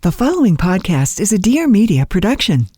The following podcast is a Dear Media production.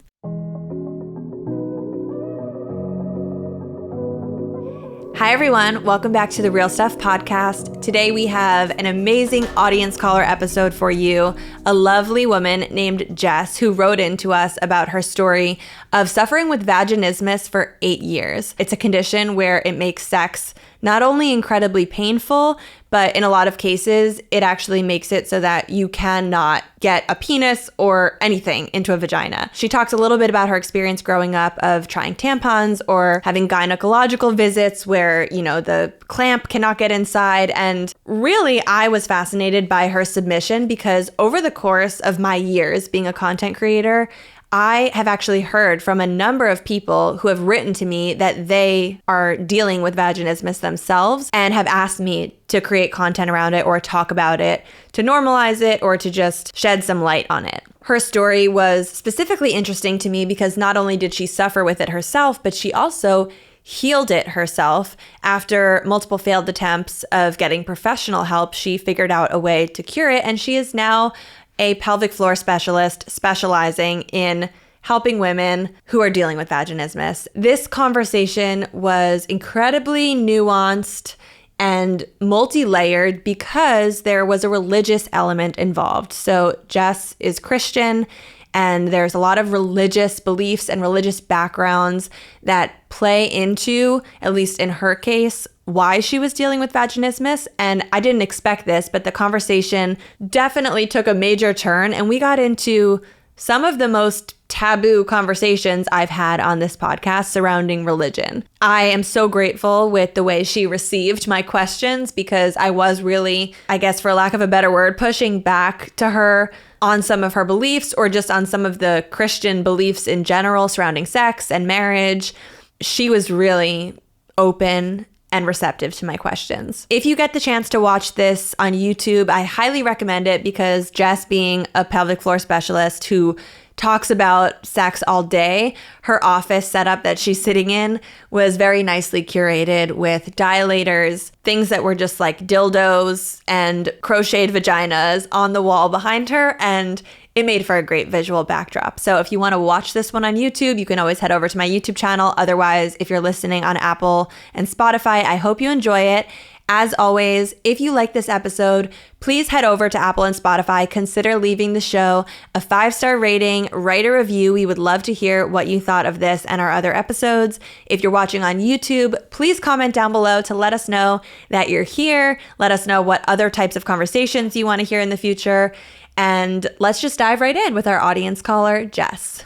Hi, everyone. Welcome back to the Real Stuff podcast. Today we have an amazing audience caller episode for you. A lovely woman named Jess who wrote in to us about her story of suffering with vaginismus for 8 years. It's a condition where it makes sex not only incredibly painful, but in a lot of cases, it actually makes it so that you cannot get a penis or anything into a vagina. She talks a little bit about her experience growing up of trying tampons or having gynecological visits where, the clamp cannot get inside. And really, I was fascinated by her submission because over the course of my years being a content creator, I have actually heard from a number of people who have written to me that they are dealing with vaginismus themselves and have asked me to create content around it or talk about it, to normalize it, or to just shed some light on it. Her story was specifically interesting to me because not only did she suffer with it herself, but she also healed it herself. After multiple failed attempts of getting professional help, she figured out a way to cure it, and she is now a pelvic floor specialist specializing in helping women who are dealing with vaginismus. This conversation was incredibly nuanced and multi-layered because there was a religious element involved. So Jess is Christian, and there's a lot of religious beliefs and religious backgrounds that play into, at least in her case, why she was dealing with vaginismus. And I didn't expect this, but the conversation definitely took a major turn, and we got into some of the most taboo conversations I've had on this podcast surrounding religion. I am so grateful with the way she received my questions because I was really, I guess for lack of a better word, pushing back to her on some of her beliefs or just on some of the Christian beliefs in general surrounding sex and marriage. She was really open and receptive to my questions. If you get the chance to watch this on YouTube, I highly recommend it because Jess, being a pelvic floor specialist who talks about sex all day, her office setup that she's sitting in was very nicely curated with dilators, things that were just like dildos and crocheted vaginas on the wall behind her, and it made for a great visual backdrop. So if you want to watch this one on YouTube, you can always head over to my YouTube channel. Otherwise, if you're listening on Apple and Spotify, I hope you enjoy it. As always, if you like this episode, please head over to Apple and Spotify. Consider leaving the show a 5-star rating, write a review. We would love to hear what you thought of this and our other episodes. If you're watching on YouTube, please comment down below to let us know that you're here. Let us know what other types of conversations you want to hear in the future. And let's just dive right in with our audience caller, Jess.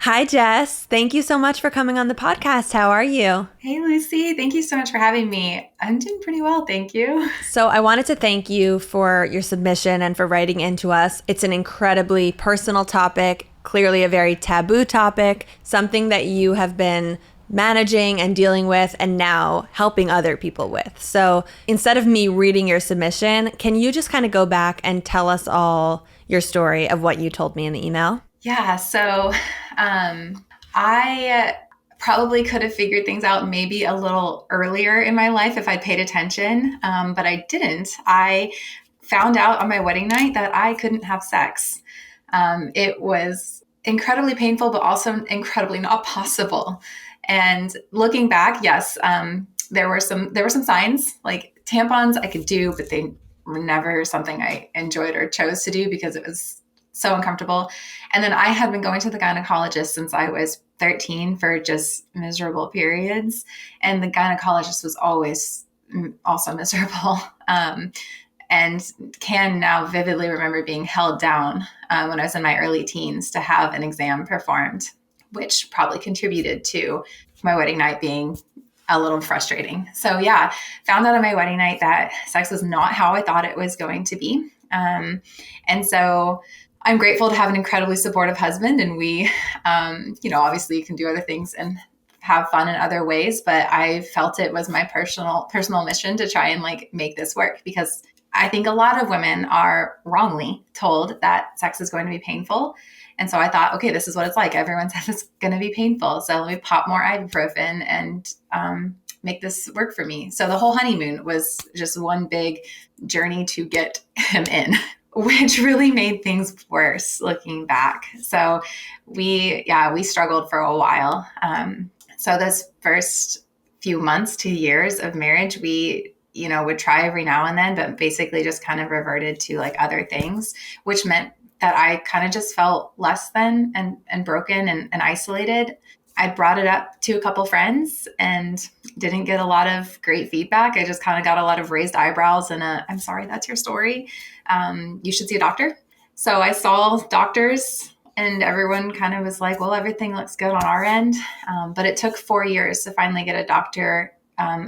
Hi, Jess. Thank you so much for coming on the podcast. How are you? Hey, Lucie. Thank you so much for having me. I'm doing pretty well, thank you. So I wanted to thank you for your submission and for writing into us. It's an incredibly personal topic, clearly a very taboo topic, something that you have been managing and dealing with and now helping other people with. So instead of me reading your submission, can you just kind of go back and tell us all your story of what you told me in the email? Yeah, so I probably could have figured things out maybe a little earlier in my life if I paid attention, but I didn't. I found out on my wedding night that I couldn't have sex. It was incredibly painful, but also incredibly not possible. And looking back, yes, there were some signs like tampons I could do, but they were never something I enjoyed or chose to do because it was so uncomfortable. And then I had been going to the gynecologist since I was 13 for just miserable periods. And the gynecologist was always also miserable. And can now vividly remember being held down when I was in my early teens to have an exam performed, which probably contributed to my wedding night being a little frustrating. So yeah, found out on my wedding night that sex was not how I thought it was going to be. And so I'm grateful to have an incredibly supportive husband, and we, obviously you can do other things and have fun in other ways, but I felt it was my personal mission to try and make this work because I think a lot of women are wrongly told that sex is going to be painful. And so I thought, okay, this is what it's like. Everyone says it's going to be painful. So let me pop more ibuprofen and make this work for me. So the whole honeymoon was just one big journey to get him in, which really made things worse looking back. So we struggled for a while. So those first few months to years of marriage, we, would try every now and then, but basically just kind of reverted to like other things, which meant that I kind of just felt less than and broken and isolated. I brought it up to a couple friends and didn't get a lot of great feedback. I just kind of got a lot of raised eyebrows and I'm sorry, that's your story. You should see a doctor. So I saw doctors and everyone kind of was like, well, everything looks good on our end. But it took 4 years to finally get a doctor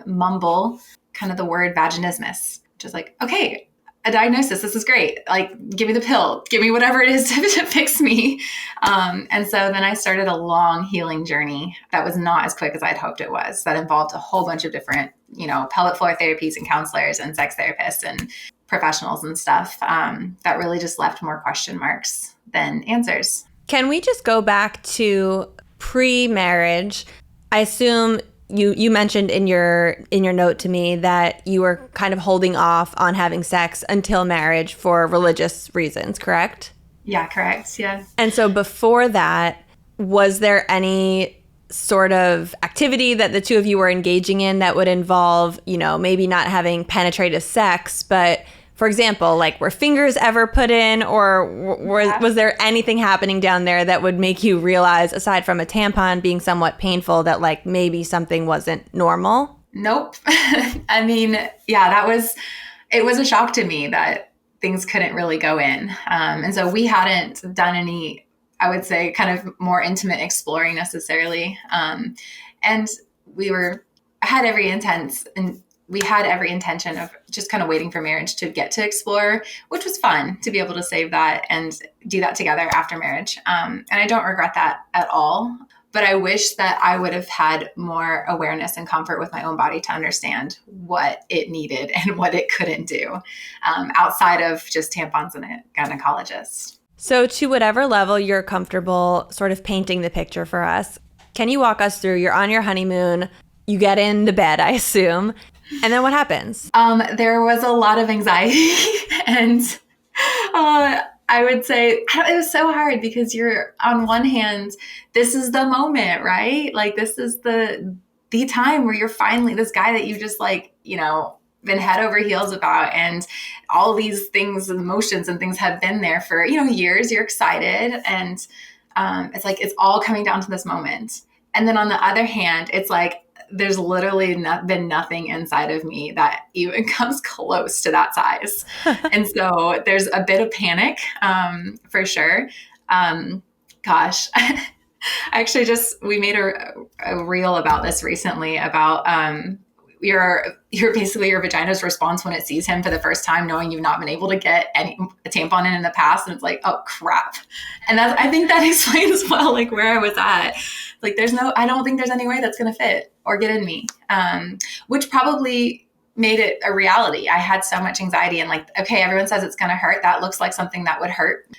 mumble kind of the word vaginismus, which is like, okay, a diagnosis. This is great. Like, give me the pill, give me whatever it is to fix me. And so then I started a long healing journey that was not as quick as I'd hoped it was. That involved a whole bunch of different, pelvic floor therapies and counselors and sex therapists and professionals and stuff that really just left more question marks than answers. Can we just go back to pre-marriage? I assume you mentioned in your note to me that you were kind of holding off on having sex until marriage for religious reasons, correct? Yeah, correct. Yeah. And so before that, was there any sort of activity that the two of you were engaging in that would involve, maybe not having penetrative sex, but for example, like were fingers ever put in, or was there anything happening down there that would make you realize, aside from a tampon being somewhat painful, that like maybe something wasn't normal? Nope. I mean, yeah, it was a shock to me that things couldn't really go in. And so we hadn't done any, I would say, kind of more intimate exploring necessarily. And we had every intention of just kind of waiting for marriage to get to explore, which was fun to be able to save that and do that together after marriage. And I don't regret that at all. But I wish that I would have had more awareness and comfort with my own body to understand what it needed and what it couldn't do outside of just tampons and a gynecologist. So to whatever level you're comfortable sort of painting the picture for us, can you walk us through, you're on your honeymoon, you get into bed, I assume, and then what happens? There was a lot of anxiety and I would say it was so hard because you're on one hand, this is the moment, right? Like this is the time where you're finally this guy that you just like, been head over heels about, and all these things, emotions and things have been there for, years. You're excited. And it's like, it's all coming down to this moment. And then on the other hand, it's like, there's literally been nothing inside of me that even comes close to that size. And so there's a bit of panic, for sure. Gosh, actually we made a reel about this recently about, basically your vagina's response when it sees him for the first time, knowing you've not been able to get a tampon in the past. And it's like, oh crap. And I think that explains well, like where I was at. Like I don't think there's any way that's going to fit or get in me. Which probably made it a reality. I had so much anxiety and like, okay, everyone says it's going to hurt. That looks like something that would hurt.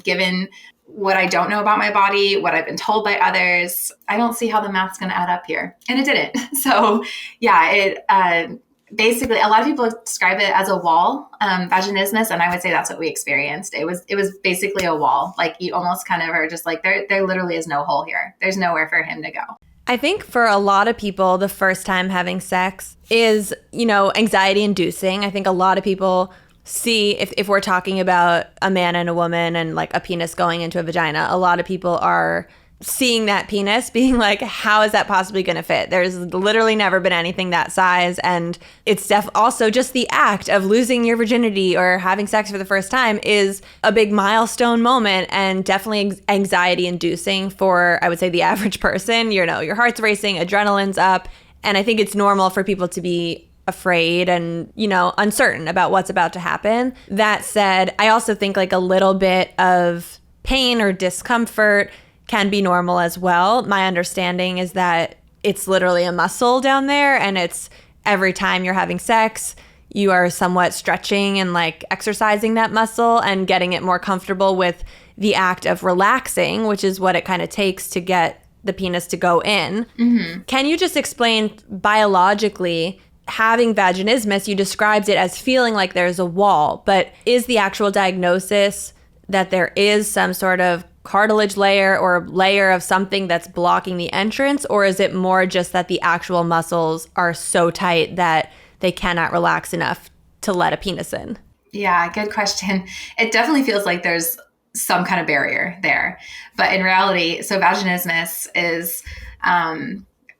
Given what I don't know about my body, what I've been told by others, I don't see how the math's going to add up here. And it didn't. So yeah, basically a lot of people describe it as a wall, vaginismus. And I would say that's what we experienced. It was basically a wall. Like you almost kind of are just like, there literally is no hole here. There's nowhere for him to go. I think for a lot of people, the first time having sex is, anxiety inducing. I think a lot of people see, if we're talking about a man and a woman and like a penis going into a vagina, a lot of people are seeing that penis being like, how is that possibly going to fit? There's literally never been anything that size. And it's also just the act of losing your virginity or having sex for the first time is a big milestone moment and definitely anxiety inducing for, I would say, the average person. Your heart's racing, adrenaline's up. And I think it's normal for people to be afraid and, uncertain about what's about to happen. That said, I also think like a little bit of pain or discomfort can be normal as well. My understanding is that it's literally a muscle down there, and it's every time you're having sex, you are somewhat stretching and like exercising that muscle and getting it more comfortable with the act of relaxing, which is what it kind of takes to get the penis to go in. Mm-hmm. Can you just explain biologically having vaginismus, you described it as feeling like there's a wall, but is the actual diagnosis that there is some sort of cartilage layer or layer of something that's blocking the entrance, or is it more just that the actual muscles are so tight that they cannot relax enough to let a penis in? Yeah, good question. It definitely feels like there's some kind of barrier there. But in reality, so vaginismus is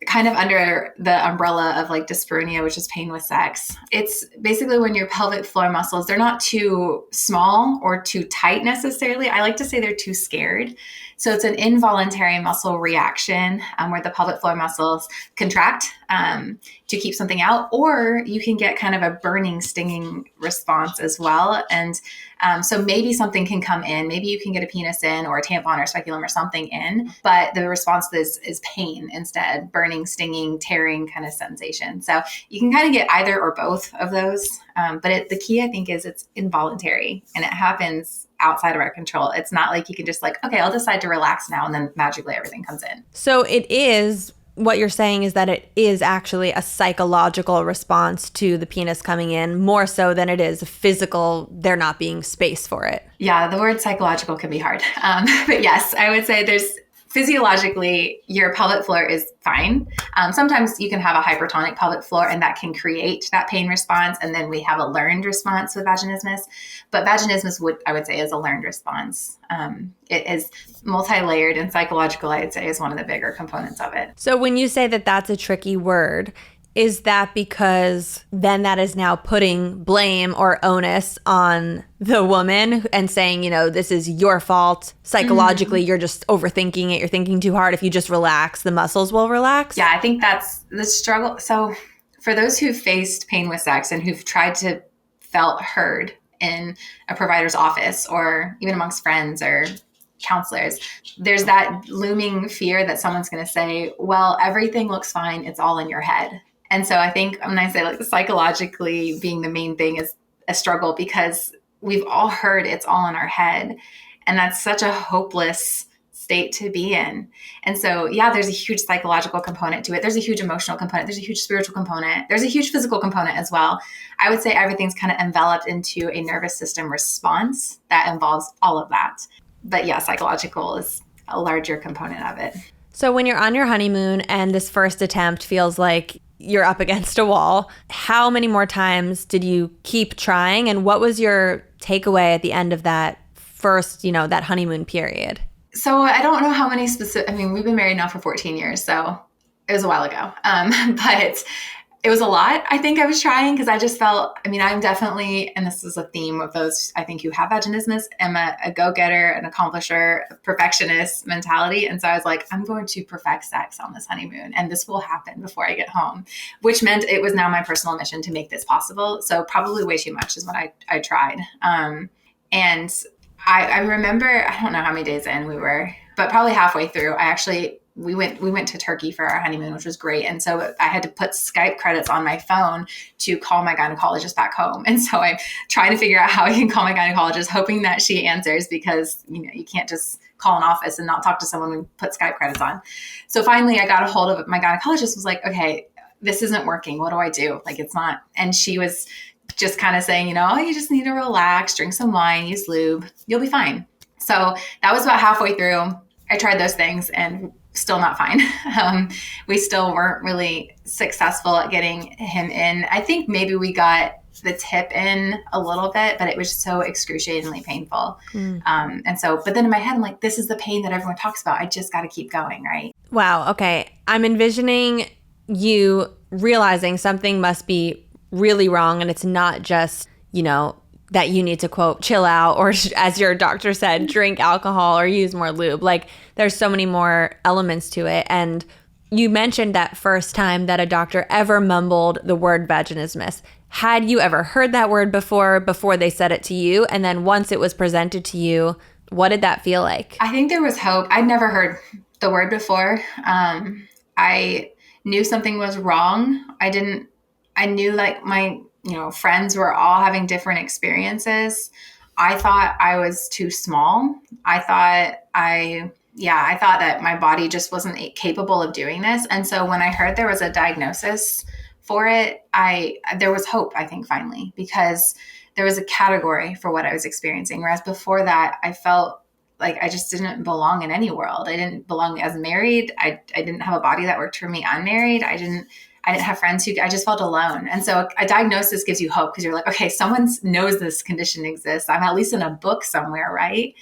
kind of under the umbrella of like dyspareunia, which is pain with sex. It's basically when your pelvic floor muscles, they're not too small or too tight necessarily. I like to say they're too scared. So it's an involuntary muscle reaction where the pelvic floor muscles contract to keep something out, or you can get kind of a burning, stinging response as well. And so maybe something can come in, maybe you can get a penis in or a tampon or speculum or something in, but the response to this is pain instead, burning, stinging, tearing kind of sensation. So you can kind of get either or both of those. But the key, I think, is it's involuntary and it happens outside of our control. It's not like you can just like, okay, I'll decide to relax now and then magically everything comes in. So it is, what you're saying is that it is actually a psychological response to the penis coming in more so than it is physical, there not being space for it. Yeah, the word psychological can be hard. But yes, I would say there's physiologically, your pelvic floor is fine. Sometimes you can have a hypertonic pelvic floor and that can create that pain response. And then we have a learned response with vaginismus. But vaginismus, I would say, is a learned response. It is multi-layered, and psychological, I'd say, is one of the bigger components of it. So when you say that that's a tricky word, is that because then that is now putting blame or onus on the woman and saying, you know, this is your fault. Psychologically, you're just overthinking it. You're thinking too hard. If you just relax, the muscles will relax? Yeah, I think that's the struggle. So for those who've faced pain with sex and who've tried to felt heard in a provider's office or even amongst friends or counselors, there's that looming fear that someone's going to say, well, everything looks fine. It's all in your head. And so I think when I say like psychologically being the main thing is a struggle, because we've all heard it's all in our head. And that's such a hopeless state to be in. And so, yeah, there's a huge psychological component to it. There's a huge emotional component. There's a huge spiritual component. There's a huge physical component as well. I would say everything's kind of enveloped into a nervous system response that involves all of that. But yeah, psychological is a larger component of it. So when you're on your honeymoon and this first attempt feels like you're up against a wall, how many more times did you keep trying? And what was your takeaway at the end of that first, that honeymoon period? So I don't know how many specific, we've been married now for 14 years, so it was a while ago. But it was a lot. I think I was trying because I just felt, I'm definitely, and this is a theme of those, I think, who have vaginismus, am a go-getter, an accomplisher, a perfectionist mentality. And so I was like, I'm going to perfect sex on this honeymoon and this will happen before I get home, which meant it was now my personal mission to make this possible. So probably way too much is what I tried. And I remember, I don't know how many days in we were, but probably halfway through, we went to Turkey for our honeymoon, which was great. And so I had to put Skype credits on my phone to call my gynecologist back home. And so I'm trying to figure out how I can call my gynecologist, hoping that she answers, because, you can't just call an office and not talk to someone when you put Skype credits on. So finally I got a hold of my gynecologist, was like, okay, this isn't working. What do I do? Like, it's not. And she was just kind of saying, you just need to relax, drink some wine, use lube, you'll be fine. So that was about halfway through. I tried those things and still not fine. We still weren't really successful at getting him in. I think maybe we got the tip in a little bit, but it was so excruciatingly painful. And so, but then in my head, I'm like, this is the pain that everyone talks about. I just got to keep going, right? Wow. Okay. I'm envisioning you realizing something must be really wrong, and it's not just, that you need to, quote, chill out, or as your doctor said, drink alcohol or use more lube. Like, there's so many more elements to it. And you mentioned that first time that a doctor ever mumbled the word vaginismus. Had you ever heard that word before they said it to you? And then once it was presented to you, what did that feel like? I think there was hope. I'd never heard the word before. I knew something was wrong. I knew like my friends were all having different experiences. I thought I was too small. I thought that my body just wasn't capable of doing this. And so when I heard there was a diagnosis for it, there was hope, I think, finally, because there was a category for what I was experiencing. Whereas before that, I felt like I just didn't belong in any world. I didn't belong as married. I didn't have a body that worked for me unmarried. I didn't have friends I just felt alone. And so a diagnosis gives you hope because you're like, okay, someone knows this condition exists. I'm at least in a book somewhere, right?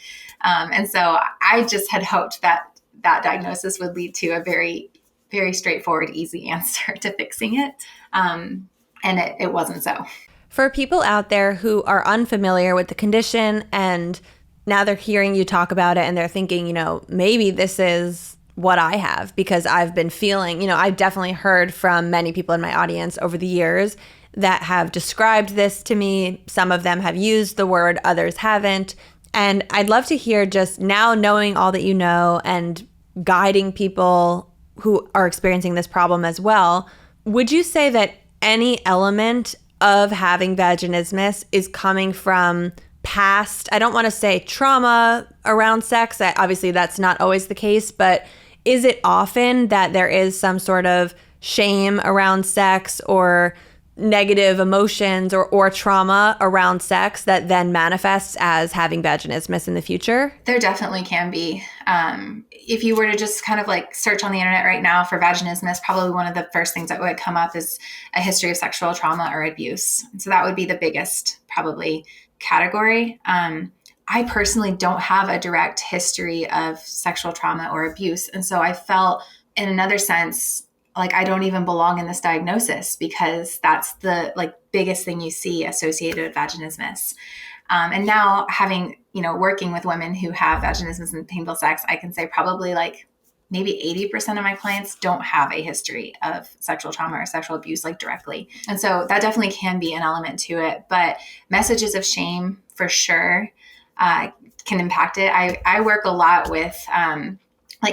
And so I just had hoped that diagnosis would lead to a very, very straightforward, easy answer to fixing it. And it wasn't so. For people out there who are unfamiliar with the condition and now they're hearing you talk about it and they're thinking, maybe this is what I have because I've been feeling, I've definitely heard from many people in my audience over the years that have described this to me. Some of them have used the word, others haven't. And I'd love to hear, just now knowing all that you know and guiding people who are experiencing this problem as well, would you say that any element of having vaginismus is coming from past, I don't want to say trauma around sex, obviously that's not always the case, but is it often that there is some sort of shame around sex or negative emotions or trauma around sex that then manifests as having vaginismus in the future? There definitely can be. If you were to just kind of like search on the internet right now for vaginismus, probably one of the first things that would come up is a history of sexual trauma or abuse. So that would be the biggest probably category. I personally don't have a direct history of sexual trauma or abuse. And so I felt in another sense like I don't even belong in this diagnosis because that's the biggest thing you see associated with vaginismus. And now having, working with women who have vaginismus and painful sex, I can say probably maybe 80% of my clients don't have a history of sexual trauma or sexual abuse directly. And so that definitely can be an element to it. But messages of shame for sure can impact it. I work a lot with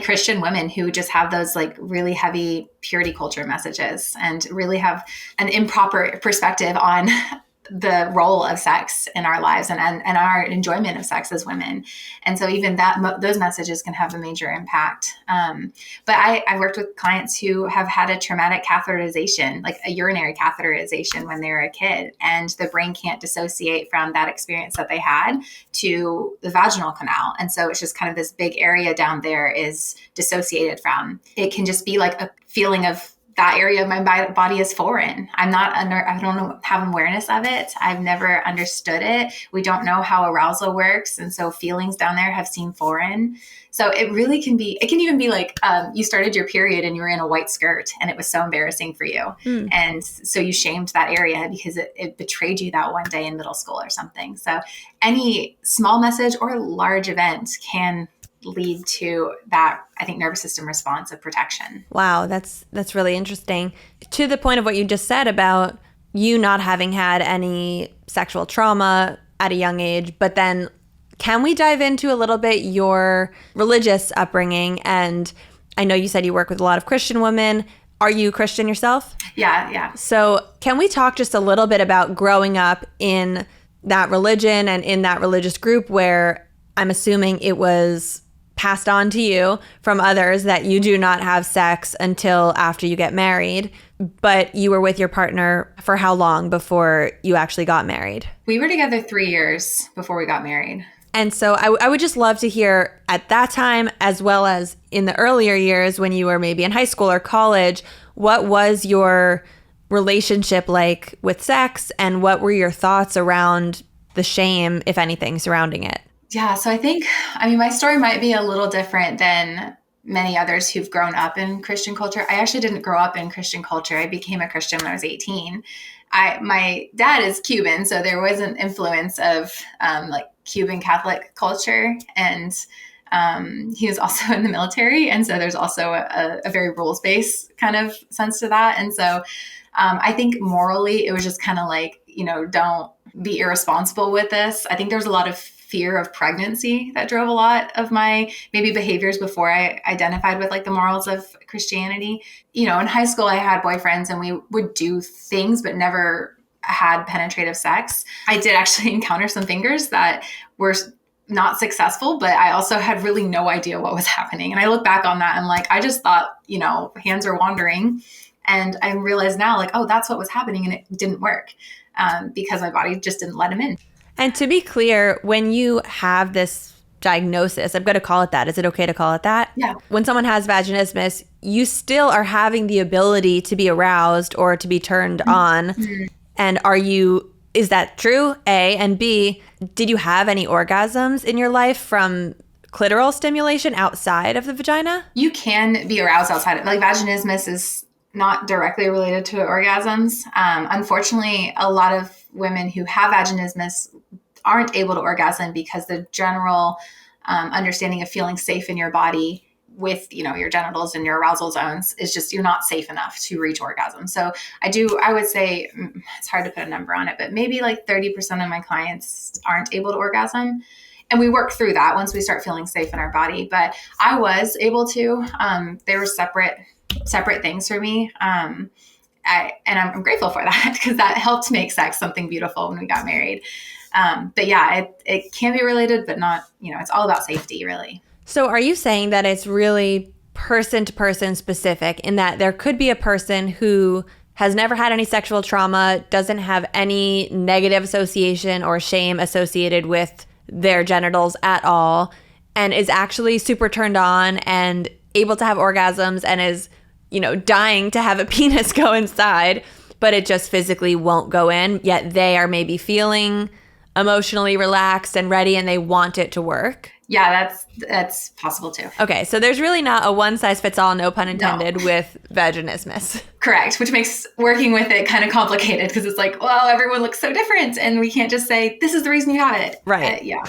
Christian women who just have those really heavy purity culture messages and really have an improper perspective on the role of sex in our lives and our enjoyment of sex as women. And so even those messages can have a major impact. But I worked with clients who have had a traumatic catheterization, like a urinary catheterization when they were a kid, and the brain can't dissociate from that experience that they had to the vaginal canal. And so it's just kind of this big area down there is dissociated from. It can just be like a feeling of that area of my body is foreign. I don't have awareness of it. I've never understood it. We don't know how arousal works. And so feelings down there have seemed foreign. So it really can even be you started your period and you were in a white skirt and it was so embarrassing for you. And so you shamed that area because it betrayed you that one day in middle school or something. So any small message or large event can lead to that, I think, nervous system response of protection. Wow, that's really interesting. To the point of what you just said about you not having had any sexual trauma at a young age, but then can we dive into a little bit your religious upbringing? And I know you said you work with a lot of Christian women. Are you Christian yourself? Yeah. So can we talk just a little bit about growing up in that religion and in that religious group where I'm assuming it was passed on to you from others that you do not have sex until after you get married, but you were with your partner for how long before you actually got married? We were together 3 years before we got married. And so I would just love to hear at that time, as well as in the earlier years when you were maybe in high school or college, what was your relationship like with sex and what were your thoughts around the shame, if anything, surrounding it? Yeah. So my story might be a little different than many others who've grown up in Christian culture. I actually didn't grow up in Christian culture. I became a Christian when I was 18. My dad is Cuban, so there was an influence of Cuban Catholic culture, and he was also in the military. And so there's also a very rules-based kind of sense to that. And so I think morally, it was just kind of don't be irresponsible with this. I think there was a lot of fear of pregnancy that drove a lot of my maybe behaviors before I identified with the morals of Christianity. In high school, I had boyfriends and we would do things, but never had penetrative sex. I did actually encounter some fingers that were not successful, but I also had really no idea what was happening. And I look back on that and I just thought, hands are wandering. And I realize now, like, oh, that's what was happening, and it didn't work because my body just didn't let him in. And to be clear, when you have this diagnosis, I'm going to call it that. Is it okay to call it that? Yeah. When someone has vaginismus, you still are having the ability to be aroused or to be turned on. And is that true? A, and B, did you have any orgasms in your life from clitoral stimulation outside of the vagina? You can be aroused outside of, like, vaginismus is not directly related to orgasms. Unfortunately, a lot of women who have vaginismus aren't able to orgasm because the general understanding of feeling safe in your body with, your genitals and your arousal zones is just, you're not safe enough to reach orgasm. So I would say, it's hard to put a number on it, but maybe like 30% of my clients aren't able to orgasm. And we work through that once we start feeling safe in our body. But I was able to. They were separate things for me. And I'm grateful for that because that helped make sex something beautiful when we got married. But yeah, it can be related, but not, it's all about safety, really. So are you saying that it's really person to person specific, in that there could be a person who has never had any sexual trauma, doesn't have any negative association or shame associated with their genitals at all, and is actually super turned on and able to have orgasms and is, dying to have a penis go inside, but it just physically won't go in, yet they are maybe feeling emotionally relaxed and ready and they want it to work? Yeah, that's possible too. Okay, so there's really not a one size fits all, no pun intended, with vaginismus. Correct, which makes working with it kind of complicated because it's like, well, everyone looks so different and we can't just say, this is the reason you have it. Right. Yeah.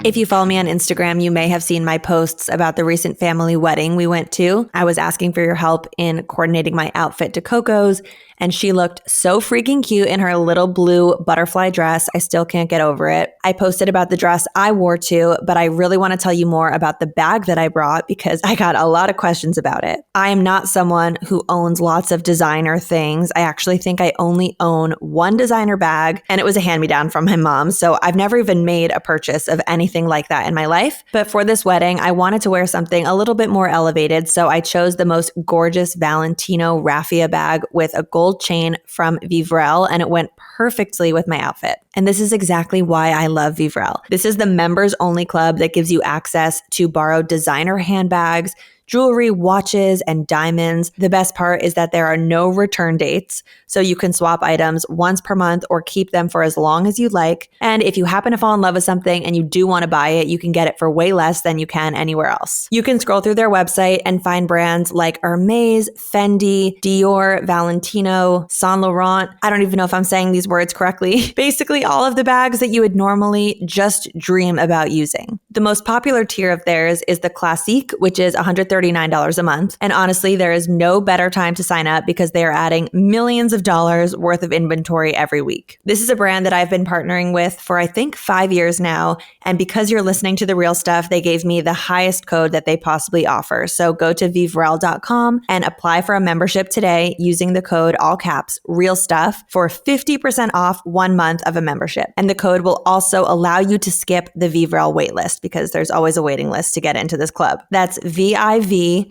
If you follow me on Instagram, you may have seen my posts about the recent family wedding we went to. I was asking for your help in coordinating my outfit to Coco's, and she looked so freaking cute in her little blue butterfly dress. I still can't get over it. I posted about the dress I wore too, but I really want to tell you more about the bag that I brought because I got a lot of questions about it. I am not someone who owns lots of designer things. I actually think I only own one designer bag, and it was a hand-me-down from my mom, so I've never even made a purchase of anything like that in my life. But for this wedding, I wanted to wear something a little bit more elevated, so I chose the most gorgeous Valentino raffia bag with a gold chain from Vivrel, and it went perfectly with my outfit. And this is exactly why I love Vivrel. This is the members only club that gives you access to borrow designer handbags, jewelry, watches, and diamonds. The best part is that there are no return dates, so you can swap items once per month or keep them for as long as you like. And if you happen to fall in love with something and you do want to buy it, you can get it for way less than you can anywhere else. You can scroll through their website and find brands like Hermes, Fendi, Dior, Valentino, Saint Laurent. I don't even know if I'm saying these words correctly. Basically, all of the bags that you would normally just dream about using. The most popular tier of theirs is the Classique, which is $139 a month. And honestly, there is no better time to sign up because they are adding millions of dollars worth of inventory every week. This is a brand that I've been partnering with for I think 5 years now. And because you're listening to The Real Stuff, they gave me the highest code that they possibly offer. So go to vivrel.com and apply for a membership today using the code all caps real stuff for 50% off 1 month of a membership. And the code will also allow you to skip the Vivrel waitlist because there's always a waiting list to get into this club. That's vivrelle.com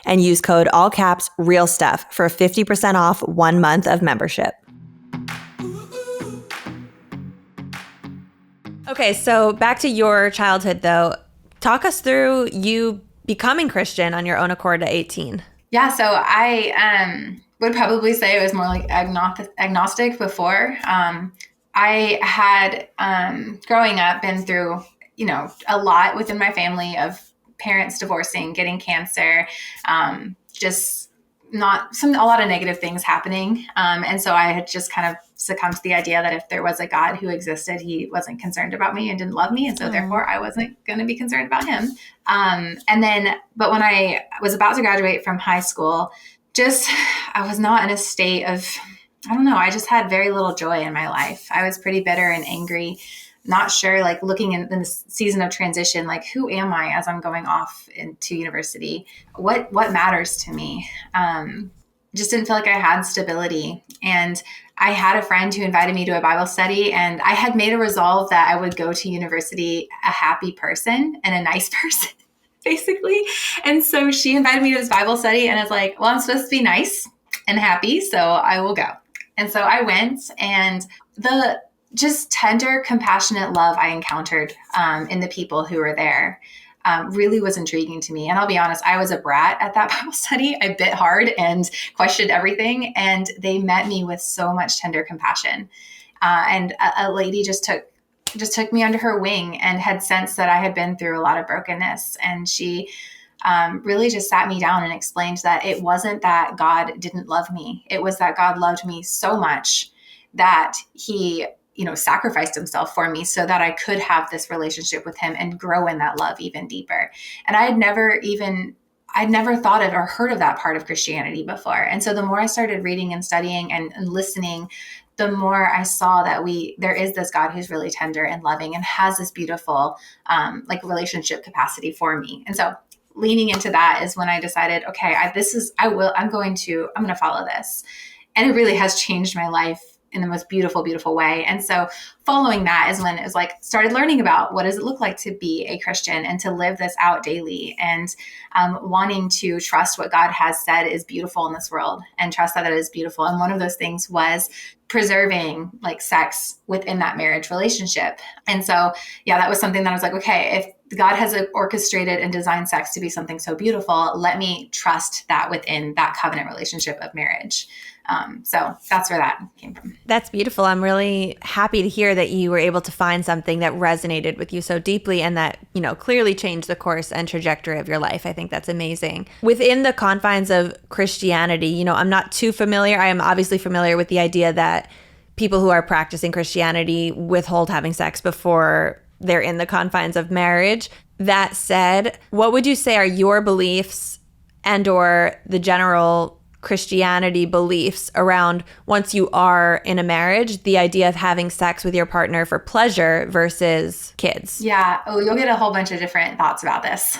and use code all caps real stuff for 50% off 1 month of membership. Okay, so back to your childhood though. Talk us through you becoming Christian on your own accord at 18. Yeah, so I would probably say it was more like agnostic before. I had, growing up, been through, a lot within my family of parents divorcing, getting cancer, just a lot of negative things happening. And so I had just kind of succumbed to the idea that if there was a God who existed, he wasn't concerned about me and didn't love me. And so therefore I wasn't going to be concerned about him. But when I was about to graduate from high school, I was not in a state of, I just had very little joy in my life. I was pretty bitter and angry, not sure, like looking in this season of transition, like who am I as I'm going off into university? What matters to me? just didn't feel like I had stability. And I had a friend who invited me to a Bible study, and I had made a resolve that I would go to university a happy person and a nice person, basically. And so she invited me to this Bible study, and I was like, well, I'm supposed to be nice and happy, so I will go. And so I went, and the just tender, compassionate love I encountered in the people who were there really was intriguing to me. And I'll be honest, I was a brat at that Bible study. I bit hard and questioned everything. And they met me with so much tender compassion. And a lady just took me under her wing and had sensed that I had been through a lot of brokenness. And she really just sat me down and explained that it wasn't that God didn't love me. It was that God loved me so much that he sacrificed himself for me so that I could have this relationship with him and grow in that love even deeper. And I'd never thought of or heard of that part of Christianity before. And so the more I started reading and studying and listening, the more I saw that there is this God who's really tender and loving and has this beautiful relationship capacity for me. And so leaning into that is when I decided, okay, I'm going to follow this. And it really has changed my life in the most beautiful, beautiful way. And so following that is when it was started learning about what does it look like to be a Christian and to live this out daily, and wanting to trust what God has said is beautiful in this world and trust that it is beautiful. And one of those things was preserving sex within that marriage relationship. And so, that was something that I was like, okay, if God has orchestrated and designed sex to be something so beautiful, let me trust that within that covenant relationship of marriage. So that's where that came from. That's beautiful. I'm really happy to hear that you were able to find something that resonated with you so deeply and that, clearly changed the course and trajectory of your life. I think that's amazing. Within the confines of Christianity, I'm not too familiar. I am obviously familiar with the idea that people who are practicing Christianity withhold having sex before they're in the confines of marriage. That said, what would you say are your beliefs and or the general Christianity beliefs around once you are in a marriage, the idea of having sex with your partner for pleasure versus kids? Yeah. Oh, you'll get a whole bunch of different thoughts about this.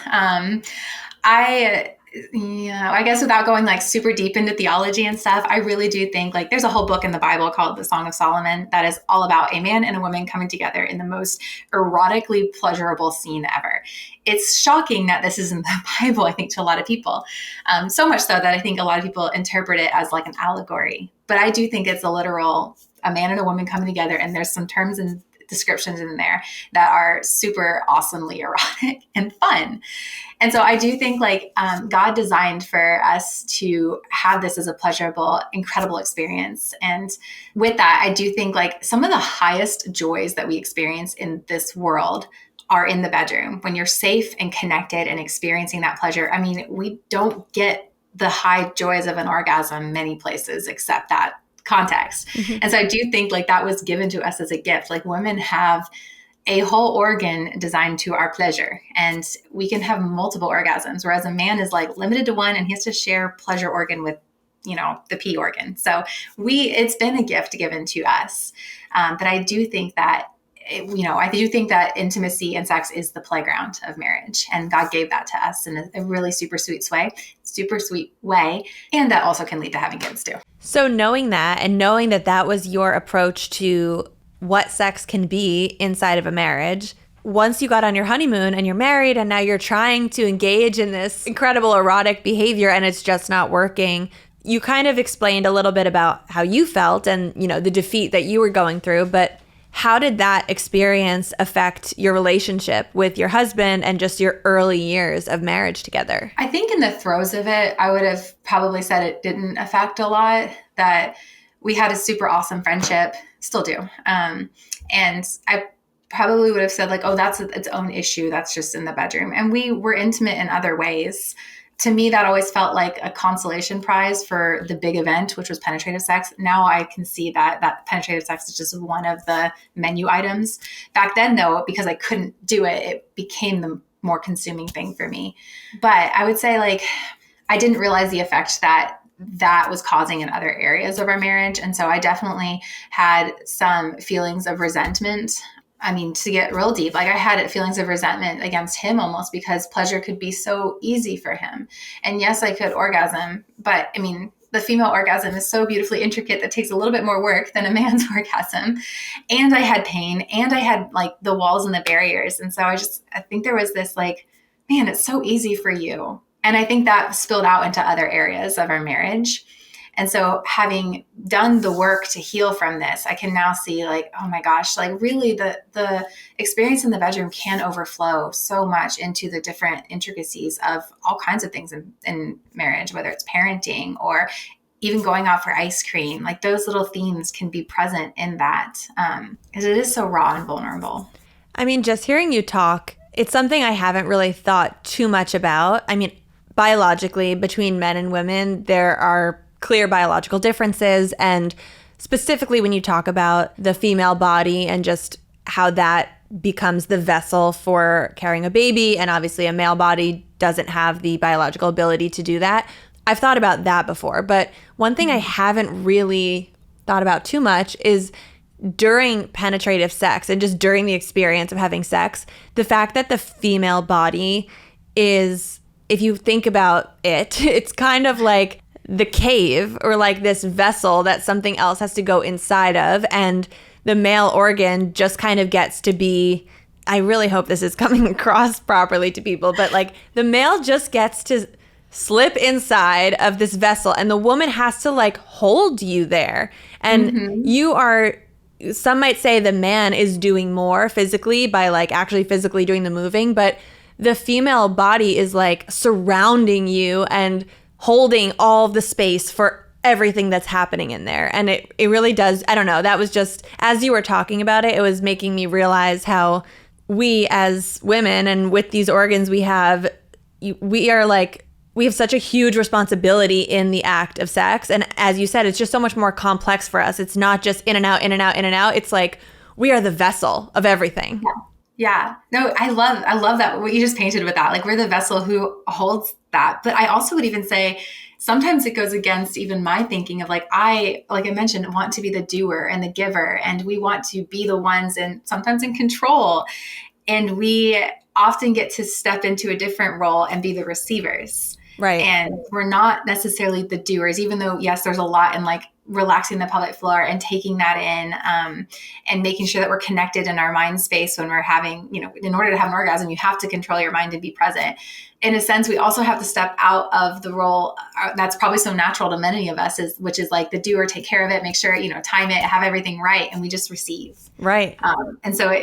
I guess without going super deep into theology and stuff, I really do think there's a whole book in the Bible called the Song of Solomon that is all about a man and a woman coming together in the most erotically pleasurable scene ever. It's shocking that this is in the Bible, I think, to a lot of people. So much so that I think a lot of people interpret it as an allegory. But I do think it's a literal, a man and a woman coming together, and there's some terms and descriptions in there that are super awesomely erotic and fun. And so I do think God designed for us to have this as a pleasurable, incredible experience. And with that, I do think some of the highest joys that we experience in this world are in the bedroom when you're safe and connected and experiencing that pleasure. I mean, we don't get the high joys of an orgasm many places except that context. Mm-hmm. And so I do think that was given to us as a gift. Women have a whole organ designed to our pleasure, and we can have multiple orgasms, whereas a man is limited to one, and he has to share pleasure organ with, the P organ. So it's been a gift given to us. But I do think that, I do think that intimacy and sex is the playground of marriage, and God gave that to us in a really super sweet way. And that also can lead to having kids too. So knowing that and knowing that that was your approach to what sex can be inside of a marriage, once you got on your honeymoon and you're married and now you're trying to engage in this incredible erotic behavior and it's just not working, you kind of explained a little bit about how you felt and, the defeat that you were going through, but how did that experience affect your relationship with your husband and just your early years of marriage together? I think in the throes of it, I would have probably said it didn't affect a lot, that we had a super awesome friendship, still do. And I probably would have said that's its own issue. That's just in the bedroom. And we were intimate in other ways. To me, that always felt like a consolation prize for the big event, which was penetrative sex. Now I can see that penetrative sex is just one of the menu items. Back then, though, because I couldn't do it, it became the more consuming thing for me. But I would say I didn't realize the effect that was causing in other areas of our marriage. And so I definitely had some feelings of resentment. I mean, to get real deep, I had feelings of resentment against him almost because pleasure could be so easy for him. And yes, I could orgasm, but I mean, the female orgasm is so beautifully intricate that takes a little bit more work than a man's orgasm. And I had pain, and I had like the walls and the barriers. And so I think there was this like, man, it's so easy for you. And I think that spilled out into other areas of our marriage. And so having done the work to heal from this, I can now see like, oh my gosh, like really the experience in the bedroom can overflow so much into the different intricacies of all kinds of things in marriage, whether it's parenting or even going out for ice cream. Like those little themes can be present in that, because it is so raw and vulnerable. I mean, just hearing you talk, it's something I haven't really thought too much about. I mean, biologically, between men and women, there are clear biological differences. And specifically when you talk about the female body and just how that becomes the vessel for carrying a baby, and obviously a male body doesn't have the biological ability to do that. I've thought about that before. But one thing I haven't really thought about too much is during penetrative sex and just during the experience of having sex, the fact that the female body is, if you think about it, it's kind of like the cave or like this vessel that something else has to go inside of. And the male organ just kind of gets to be, I really hope this is coming across properly to people, but like the male just gets to slip inside of this vessel and the woman has to like hold you there. And you are, some might say the man is doing more physically by like actually physically doing the moving, but the female body is like surrounding you and holding all the space for everything that's happening in there. And it really does, I don't know, that was just, as you were talking about it, it was making me realize how we as women and with these organs we have such a huge responsibility in the act of sex. And as you said, it's just so much more complex for us. It's not just in and out, in and out, in and out. It's like we are the vessel of everything. Yeah. No, I love that what you just painted with that. Like we're the vessel who holds that. But I also would even say sometimes it goes against even my thinking of like I mentioned, want to be the doer and the giver. And we want to be the ones and sometimes in control. And we often get to step into a different role and be the receivers. Right. And we're not necessarily the doers, even though, yes, there's a lot in like relaxing the pelvic floor and taking that in and making sure that we're connected in our mind space when we're having, in order to have an orgasm, you have to control your mind and be present. In a sense, we also have to step out of the role that's probably so natural to many of us, which is like the doer, take care of it, make sure, time it, have everything right. And we just receive. Right. And so,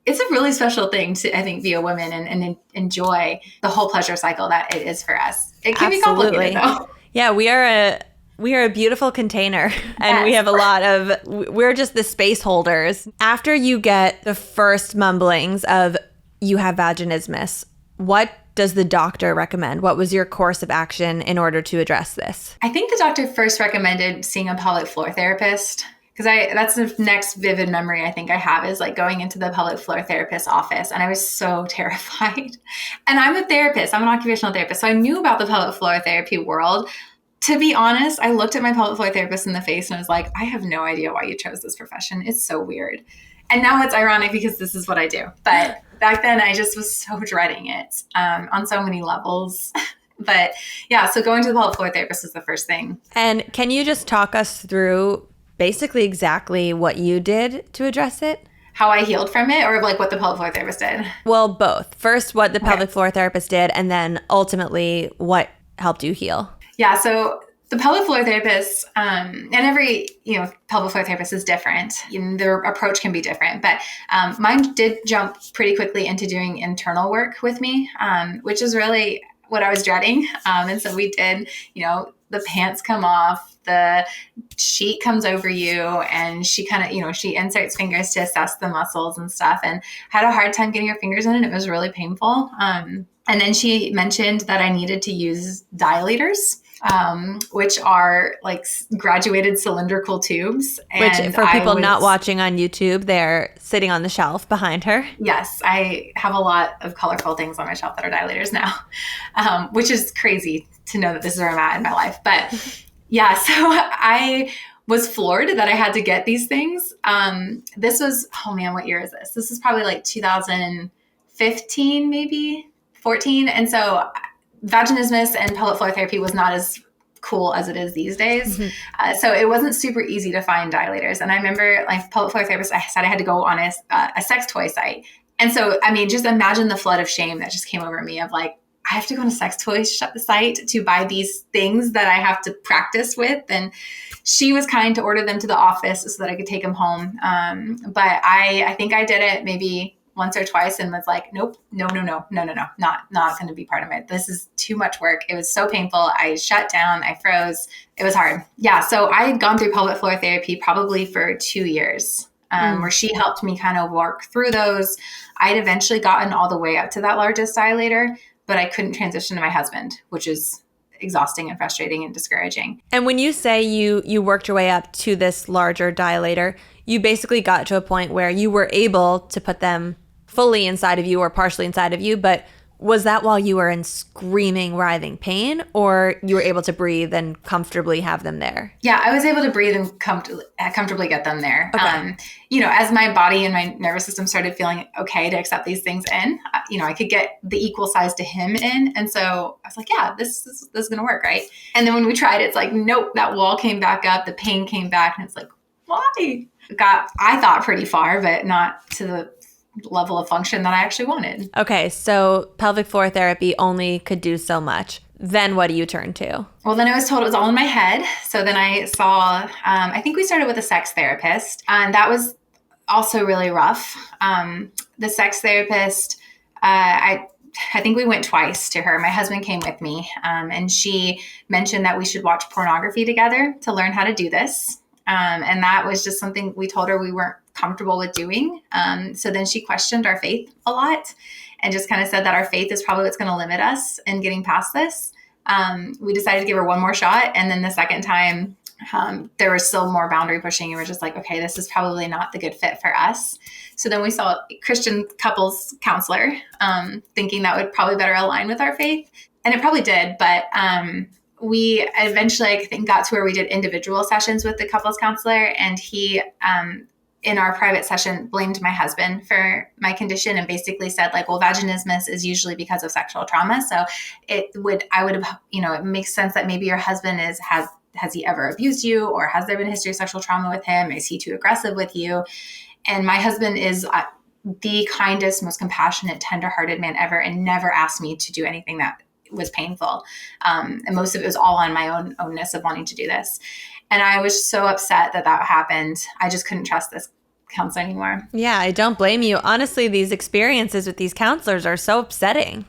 it's a really special thing to, I think, be a woman and enjoy the whole pleasure cycle that it is for us. It can be complicated, though. Yeah, we are a beautiful container, and we have we're just the space holders. After you get the first mumblings of you have vaginismus, what does the doctor recommend? What was your course of action in order to address this? I think the doctor first recommended seeing a pelvic floor therapist. Because that's the next vivid memory I think I have is like going into the pelvic floor therapist's office. And I was so terrified. And I'm a therapist. I'm an occupational therapist. So I knew about the pelvic floor therapy world. To be honest, I looked at my pelvic floor therapist in the face and I was like, I have no idea why you chose this profession. It's so weird. And now it's ironic because this is what I do. But back then I just was so dreading it on so many levels. But yeah, so going to the pelvic floor therapist was the first thing. And can you just talk us through basically exactly what you did to address it? How I healed from it, or like what the pelvic floor therapist did? Well, both. First, what the pelvic floor therapist did, and then ultimately what helped you heal. Yeah, so the pelvic floor therapist, and every, pelvic floor therapist is different. Their approach can be different, but mine did jump pretty quickly into doing internal work with me, which is really what I was dreading. And so we did, the pants come off, the sheet comes over you, and she kind of, she inserts fingers to assess the muscles and stuff, and had a hard time getting her fingers in, and it was really painful. And then she mentioned that I needed to use dilators, which are like graduated cylindrical tubes. And which, for people not watching on YouTube, they're sitting on the shelf behind her. Yes, I have a lot of colorful things on my shelf that are dilators now, which is crazy to know that this is where I'm at in my life. But yeah, so I was floored that I had to get these things. This was, oh man, what year is this? This is probably like 2015, maybe 14. And so vaginismus and pelvic floor therapy was not as cool as it is these days. So it wasn't super easy to find dilators. And I remember like pelvic floor therapist, I said I had to go on a sex toy site. And so, I mean, just imagine the flood of shame that just came over me of like, I have to go on a sex toy site to buy these things that I have to practice with. And she was kind to order them to the office so that I could take them home. But I think I did it maybe once or twice and was like, nope, no, not going to be part of it. This is too much work. It was so painful. I shut down. I froze. It was hard. Yeah. So I had gone through pelvic floor therapy probably for 2 years. Where she helped me kind of work through those. I'd eventually gotten all the way up to that largest dilator, but I couldn't transition to my husband, which is exhausting and frustrating and discouraging. And when you say you worked your way up to this larger dilator, you basically got to a point where you were able to put them fully inside of you or partially inside of you, but was that while you were in screaming, writhing pain, or you were able to breathe and comfortably have them there? Yeah, I was able to breathe and comfortably get them there. Okay. As my body and my nervous system started feeling okay to accept these things in, I could get the equal size to him in. And so I was like, yeah, this is going to work, right? And then when we tried it, it's like, nope, that wall came back up, the pain came back, and it's like, why? I thought pretty far, but not to the level of function that I actually wanted. Okay, so pelvic floor therapy only could do so much. Then what do you turn to? Well, then I was told it was all in my head. So then I saw, I think we started with a sex therapist, and that was also really rough. The sex therapist, I think we went twice to her. My husband came with me, and she mentioned that we should watch pornography together to learn how to do this. And that was just something we told her we weren't comfortable with doing. So then she questioned our faith a lot and just kind of said that our faith is probably what's going to limit us in getting past this. We decided to give her one more shot. And then the second time, there was still more boundary pushing. And we're just like, okay, this is probably not the good fit for us. So then we saw a Christian couples counselor, thinking that would probably better align with our faith. And it probably did. But we eventually, I think, got to where we did individual sessions with the couples counselor. And he, in our private session, blamed my husband for my condition and basically said like, well, vaginismus is usually because of sexual trauma. So it makes sense that maybe your husband has he ever abused you, or has there been a history of sexual trauma with him? Is he too aggressive with you? And my husband is the kindest, most compassionate, tender-hearted man ever, and never asked me to do anything that was painful. And most of it was all on my ownness of wanting to do this. And I was so upset that happened. I just couldn't trust this counselor anymore. Yeah, I don't blame you. Honestly, these experiences with these counselors are so upsetting.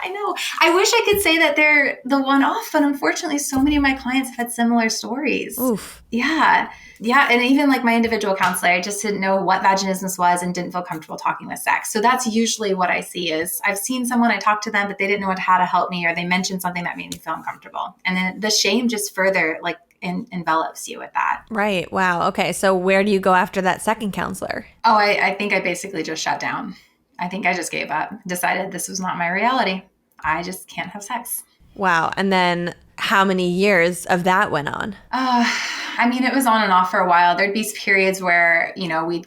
I know. I wish I could say that they're the one-off, but unfortunately, so many of my clients have had similar stories. Oof. Yeah. And even like my individual counselor, I just didn't know what vaginismus was and didn't feel comfortable talking with sex. So that's usually what I see is I've seen someone, I talked to them, but they didn't know how to help me, or they mentioned something that made me feel uncomfortable. And then the shame just further like envelops you with that. Right. Wow. Okay. So where do you go after that second counselor? Oh, I think I basically just shut down. I think I just gave up, decided this was not my reality. I just can't have sex. Wow. And then how many years of that went on? It was on and off for a while. There'd be periods where, we'd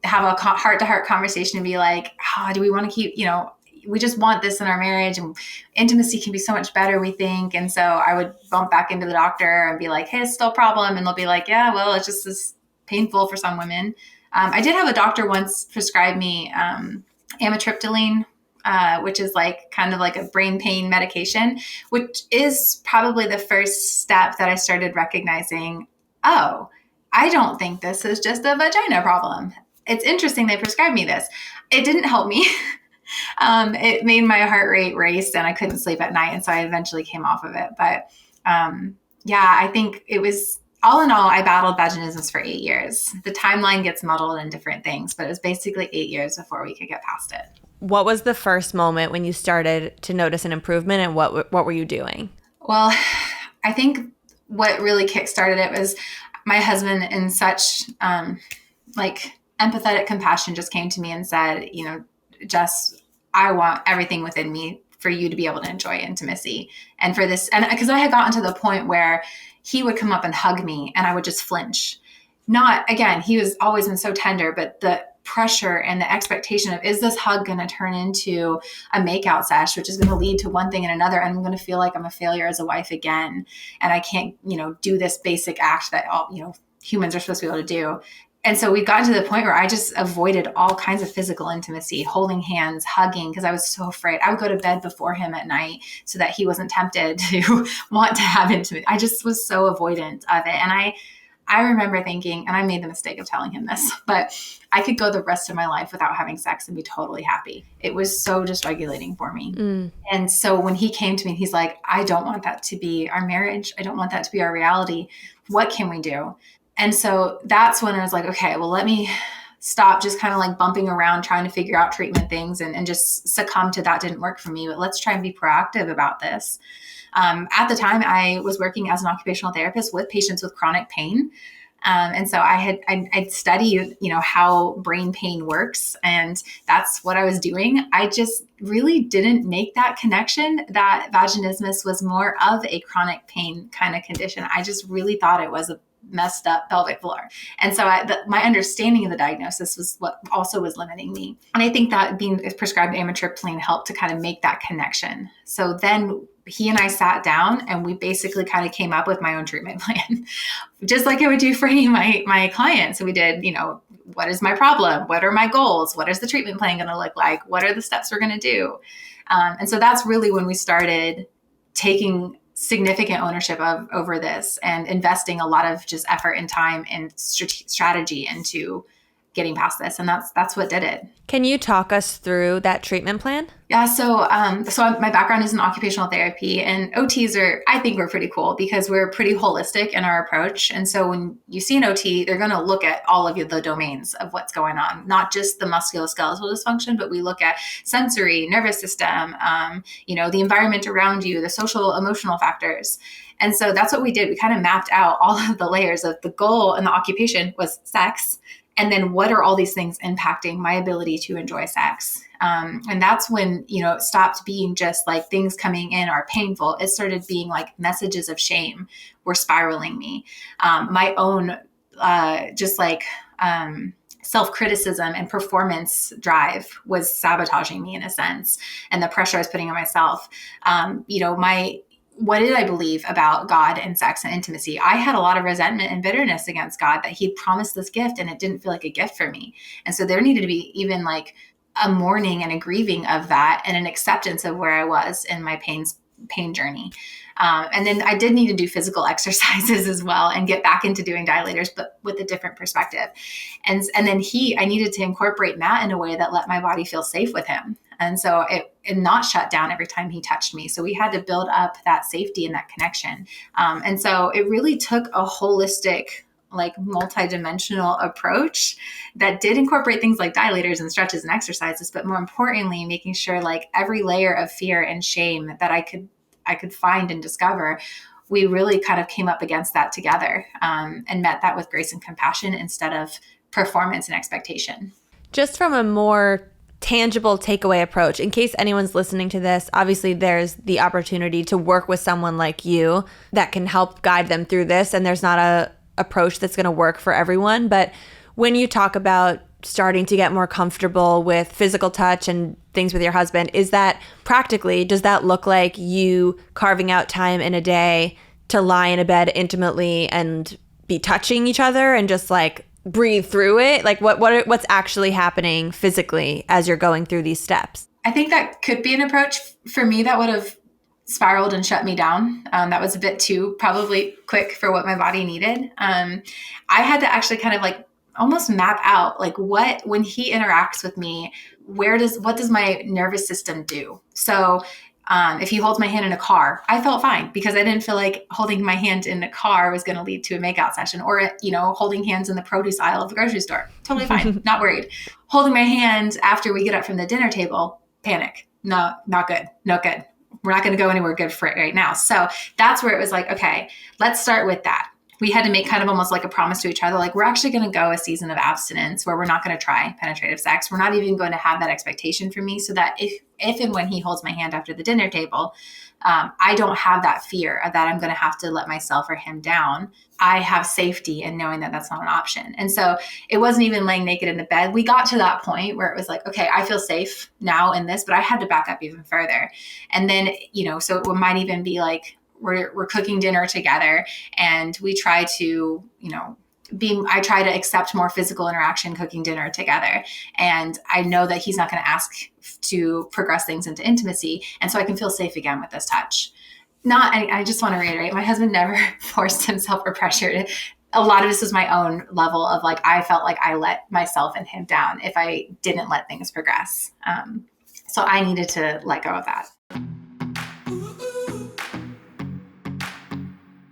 have a heart-to-heart conversation and be like, do we want to keep, we just want this in our marriage, and intimacy can be so much better, we think. And so I would bump back into the doctor and be like, hey, it's still a problem. And they'll be like, yeah, well, it's just as painful for some women. I did have a doctor once prescribe me amitriptyline, which is like kind of like a brain pain medication, which is probably the first step that I started recognizing, oh, I don't think this is just a vagina problem. It's interesting they prescribed me this. It didn't help me. It made my heart rate race and I couldn't sleep at night. And so I eventually came off of it. But I think it was, all in all, I battled vaginismus for 8 years. The timeline gets muddled in different things, but it was basically 8 years before we could get past it. What was the first moment when you started to notice an improvement, and what were you doing? Well, I think what really kickstarted it was my husband, in such empathetic compassion, just came to me and said, Jess, I want everything within me for you to be able to enjoy intimacy. And for this, and because I had gotten to the point where he would come up and hug me and I would just flinch. Not, again, he was always been so tender, but the pressure and the expectation of, is this hug going to turn into a makeout sesh, which is going to lead to one thing and another. And I'm going to feel like I'm a failure as a wife again. And I can't, do this basic act that all, humans are supposed to be able to do. And so we've gotten to the point where I just avoided all kinds of physical intimacy, holding hands, hugging, because I was so afraid. I would go to bed before him at night so that he wasn't tempted to want to have intimacy. I just was so avoidant of it. And I remember thinking, and I made the mistake of telling him this, but I could go the rest of my life without having sex and be totally happy. It was so dysregulating for me. And so when he came to me, he's like, I don't want that to be our marriage. I don't want that to be our reality. What can we do? And so that's when I was like, okay, well, let me stop just kind of like bumping around trying to figure out treatment things and just succumb to that didn't work for me. But let's try and be proactive about this. At the time, I was working as an occupational therapist with patients with chronic pain. And so I'd studied, how brain pain works. And that's what I was doing. I just really didn't make that connection that vaginismus was more of a chronic pain kind of condition. I just really thought it was a messed up pelvic floor. And so my understanding of the diagnosis was what also was limiting me. And I think that being prescribed amitriptyline helped to kind of make that connection. So then he and I sat down and we basically kind of came up with my own treatment plan, just like I would do for any of my clients. So we did, what is my problem? What are my goals? What is the treatment plan going to look like? What are the steps we're going to do? And so that's really when we started taking significant ownership over this and investing a lot of just effort and time and strategy into getting past this. And that's what did it. Can you talk us through that treatment plan? Yeah. So my background is in occupational therapy, and OTs I think we're pretty cool because we're pretty holistic in our approach. And so when you see an OT, they're going to look at all of the domains of what's going on, not just the musculoskeletal dysfunction, but we look at sensory, nervous system, the environment around you, the social, emotional factors. And so that's what we did. We kind of mapped out all of the layers of the goal, and the occupation was sex. And then what are all these things impacting my ability to enjoy sex? And that's when, it stopped being just like things coming in are painful. It started being like messages of shame were spiraling me. My own, self-criticism and performance drive was sabotaging me in a sense. And the pressure I was putting on myself, what did I believe about God and sex and intimacy? I had a lot of resentment and bitterness against God that he promised this gift and it didn't feel like a gift for me. And so there needed to be even like a mourning and a grieving of that and an acceptance of where I was in my pain journey. And then I did need to do physical exercises as well and get back into doing dilators, but with a different perspective. And then I needed to incorporate Matt in a way that let my body feel safe with him. And so it not shut down every time he touched me. So we had to build up that safety and that connection. And so it really took a holistic, like multidimensional approach that did incorporate things like dilators and stretches and exercises, but more importantly, making sure like every layer of fear and shame that I could find and discover, we really kind of came up against that together and met that with grace and compassion instead of performance and expectation. Just from a more tangible takeaway approach, in case anyone's listening to this, obviously there's the opportunity to work with someone like you that can help guide them through this. And there's not a approach that's going to work for everyone. But when you talk about starting to get more comfortable with physical touch and things with your husband, is that practically, does that look like you carving out time in a day to lie in a bed intimately and be touching each other and just like breathe through it? Like what's actually happening physically as you're going through these steps? I think that could be an approach. For me, that would have spiraled and shut me down. That was a bit too probably quick for what my body needed. I had to actually kind of like almost map out like when he interacts with me, what does my nervous system do? So if he holds my hand in a car, I felt fine because I didn't feel like holding my hand in a car was going to lead to a makeout session, or, holding hands in the produce aisle of the grocery store. Totally fine. Not worried. Holding my hand after we get up from the dinner table, panic. No, not good. No good. We're not going to go anywhere good for it right now. So that's where it was like, okay, let's start with that. We had to make kind of almost like a promise to each other, like we're actually going to go a season of abstinence where we're not going to try penetrative sex. We're not even going to have that expectation from me, so that if if and when he holds my hand after the dinner table, I don't have that fear of that I'm going to have to let myself or him down. I have safety in knowing that that's not an option. And so it wasn't even laying naked in the bed. We got to that point where it was like, okay, I feel safe now in this, but I had to back up even further. And then, so it might even be like, we're cooking dinner together and we try to, I try to accept more physical interaction cooking dinner together. And I know that he's not going to ask to progress things into intimacy. And so I can feel safe again with this touch. I just want to reiterate, my husband never forced himself or pressured. A lot of this was my own level of like, I felt like I let myself and him down if I didn't let things progress. So I needed to let go of that.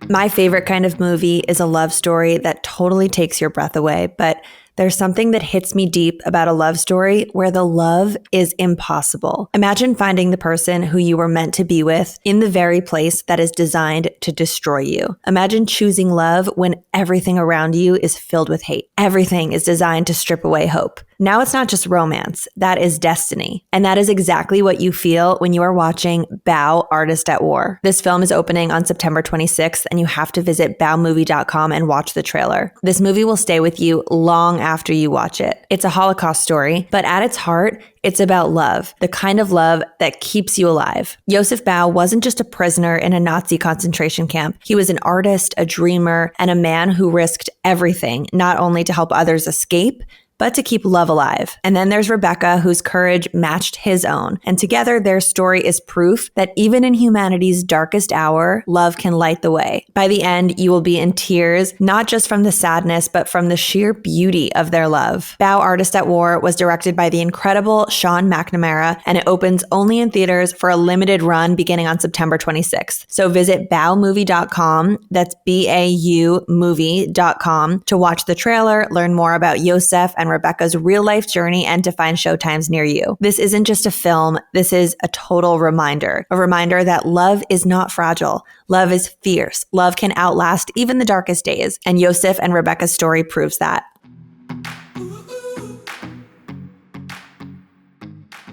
My favorite kind of movie is a love story that totally takes your breath away, but there's something that hits me deep about a love story where the love is impossible. Imagine finding the person who you were meant to be with in the very place that is designed to destroy you. Imagine choosing love when everything around you is filled with hate. Everything is designed to strip away hope. Now it's not just romance, that is destiny. And that is exactly what you feel when you are watching Bao, Artist at War. This film is opening on September 26th, and you have to visit baomovie.com and watch the trailer. This movie will stay with you long after you watch it. It's a Holocaust story, but at its heart, it's about love, the kind of love that keeps you alive. Josef Bao wasn't just a prisoner in a Nazi concentration camp. He was an artist, a dreamer, and a man who risked everything, not only to help others escape, but to keep love alive. And then there's Rebecca, whose courage matched his own. And together, their story is proof that even in humanity's darkest hour, love can light the way. By the end, you will be in tears, not just from the sadness, but from the sheer beauty of their love. Bao, Artist at War was directed by the incredible Sean McNamara, and it opens only in theaters for a limited run beginning on September 26th. So visit baomovie.com, that's BAU movie.com, to watch the trailer, learn more about Josef and Rebecca's real-life journey, and to find showtimes near you. This isn't just a film, this is a total reminder. A reminder that love is not fragile. Love is fierce. Love can outlast even the darkest days. And Josef and Rebecca's story proves that.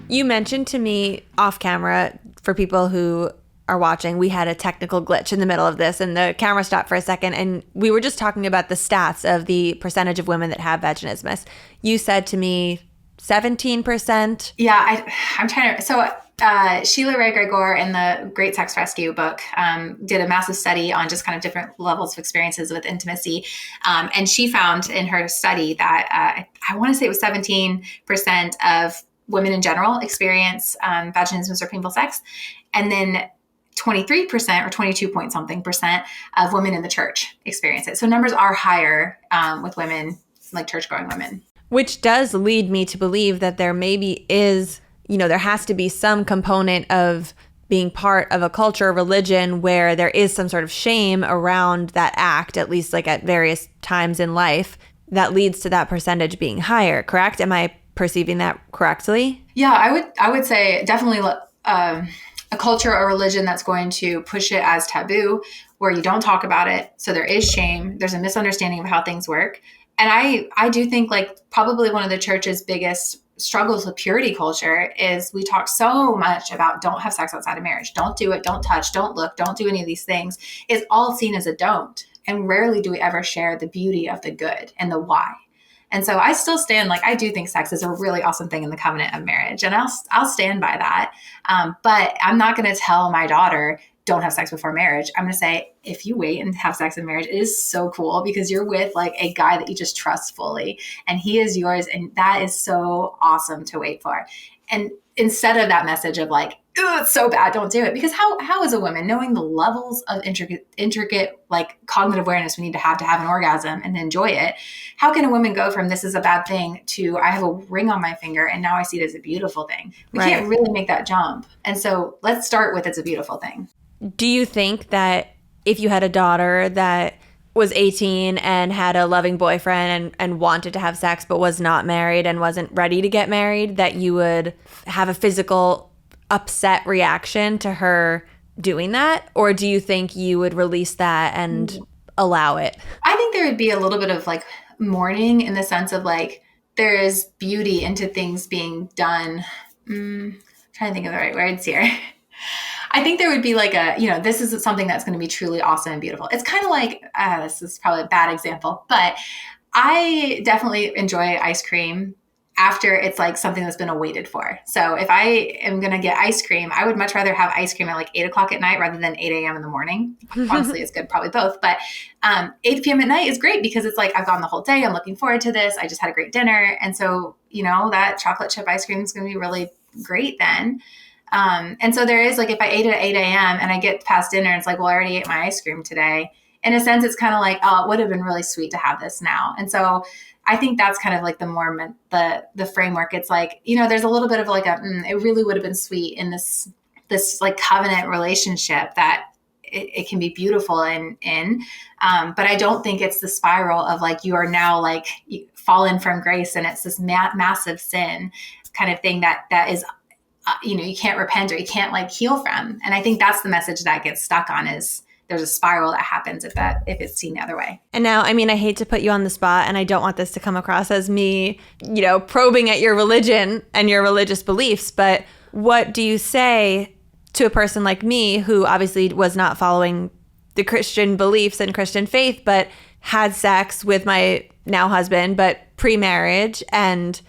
You mentioned to me off camera, for people who are watching, we had a technical glitch in the middle of this and the camera stopped for a second, and we were just talking about the stats of the percentage of women that have vaginismus. You said to me 17%. Yeah, I'm trying to. So Sheila Ray Gregor in the Great Sex Rescue book did a massive study on just kind of different levels of experiences with intimacy. And she found in her study that I want to say it was 17% of women in general experience vaginismus or painful sex. And then 23% or 22 point something percent of women in the church experience it. So numbers are higher with women, like church-going women. Which does lead me to believe that there maybe is, there has to be some component of being part of a culture, a religion, where there is some sort of shame around that act, at least like at various times in life, that leads to that percentage being higher, correct? Am I perceiving that correctly? Yeah, I would say definitely a culture or religion that's going to push it as taboo, where you don't talk about it. So there is shame. There's a misunderstanding of how things work. And I do think like probably one of the church's biggest struggles with purity culture is we talk so much about don't have sex outside of marriage. Don't do it. Don't touch. Don't look. Don't do any of these things. It's all seen as a don't. And rarely do we ever share the beauty of the good and the why. And so I still stand, like, I do think sex is a really awesome thing in the covenant of marriage. And I'll stand by that. But I'm not going to tell my daughter, don't have sex before marriage. I'm going to say, if you wait and have sex in marriage, it is so cool because you're with like a guy that you just trust fully and he is yours. And that is so awesome to wait for. And instead of that message of like, oh, it's so bad, don't do it. Because how is a woman knowing the levels of intricate like cognitive awareness we need to have an orgasm and enjoy it? How can a woman go from this is a bad thing to I have a ring on my finger and now I see it as a beautiful thing? We can't really make that jump. And so let's start with it's a beautiful thing. Do you think that if you had a daughter that was 18 and had a loving boyfriend and wanted to have sex but was not married and wasn't ready to get married, that you would have a physical upset reaction to her doing that? Or do you think you would release that and allow it? I think there would be a little bit of like mourning in the sense of like there is beauty into things being done trying to think of the right words here. I think there would be like this is something that's going to be truly awesome and beautiful. It's kind of like, this is probably a bad example, but I definitely enjoy ice cream after it's like something that's been awaited for. So if I am going to get ice cream, I would much rather have ice cream at like 8:00 at night rather than 8 a.m. in the morning. Honestly, it's good, probably both. But 8 p.m. at night is great because it's like I've gone the whole day. I'm looking forward to this. I just had a great dinner. And so, that chocolate chip ice cream is going to be really great then. And so there is like, if I ate it at 8 a.m. and I get past dinner, it's like, well, I already ate my ice cream today. In a sense, it's kind of like, oh, it would have been really sweet to have this now. And so I think that's kind of like the framework. It's like, there's a little bit of like it really would have been sweet in this like covenant relationship that it can be beautiful in. But I don't think it's the spiral of like, you are now like fallen from grace and it's this massive sin kind of thing that is, you can't repent or you can't like heal from. And I think that's the message that gets stuck on is there's a spiral that happens if it's seen the other way. And now, I mean, I hate to put you on the spot and I don't want this to come across as me, probing at your religion and your religious beliefs, but what do you say to a person like me who obviously was not following the Christian beliefs and Christian faith, but had sex with my now husband, but pre-marriage, and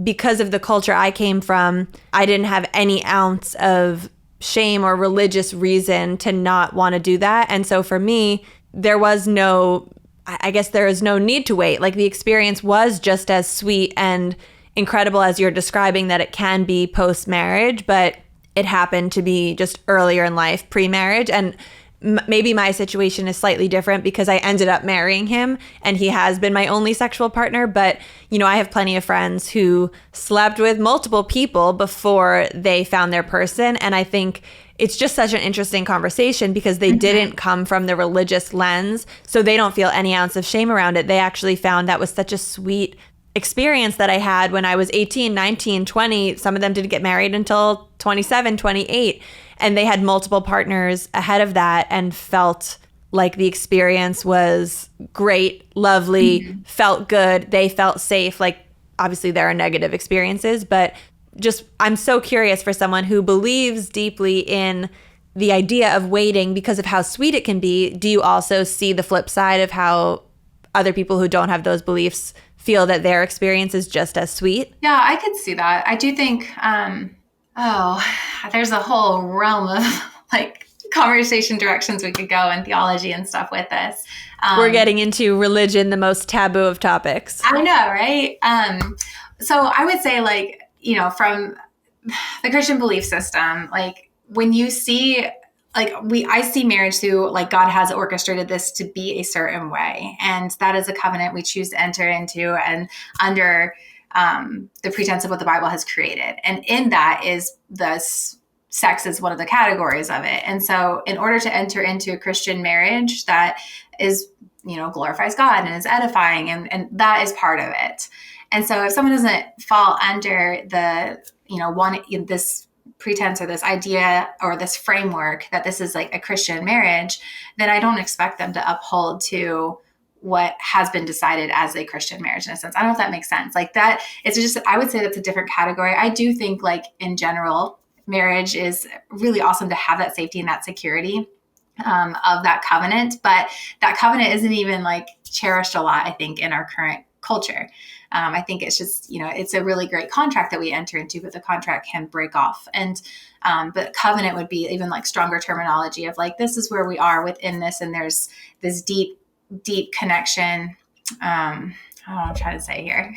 because of the culture I came from, I didn't have any ounce of shame or religious reason to not want to do that. And so for me, there is no need to wait. Like the experience was just as sweet and incredible as you're describing that it can be post-marriage, but it happened to be just earlier in life, pre-marriage. And maybe my situation is slightly different because I ended up marrying him and he has been my only sexual partner. But, I have plenty of friends who slept with multiple people before they found their person. And I think it's just such an interesting conversation because they didn't come from the religious lens. So they don't feel any ounce of shame around it. They actually found that was such a sweet experience that I had when I was 18, 19, 20. Some of them didn't get married until 27, 28. And they had multiple partners ahead of that and felt like the experience was great, lovely, felt good. They felt safe. Like, obviously there are negative experiences, but just I'm so curious for someone who believes deeply in the idea of waiting because of how sweet it can be. Do you also see the flip side of how other people who don't have those beliefs feel that their experience is just as sweet? Yeah, I could see that. I do think, there's a whole realm of like conversation directions we could go in theology and stuff with this. We're getting into religion, the most taboo of topics. I know, right? So I would say like, from the Christian belief system, like when you see I see marriage through like God has orchestrated this to be a certain way. And that is a covenant we choose to enter into and under the pretense of what the Bible has created. And in that is sex is one of the categories of it. And so in order to enter into a Christian marriage that is, glorifies God and is edifying and that is part of it. And so if someone doesn't fall under the, this pretense or this idea or this framework that this is like a Christian marriage, then I don't expect them to uphold to what has been decided as a Christian marriage in a sense. I don't know if that makes sense. Like that, it's just, I would say that's a different category. I do think like in general, marriage is really awesome to have that safety and that security of that covenant. But that covenant isn't even like cherished a lot, I think, in our current culture. I think it's just, it's a really great contract that we enter into, but the contract can break off. And, but covenant would be even like stronger terminology of like, this is where we are within this. And there's this deep connection. I don't know what I'm trying to say here.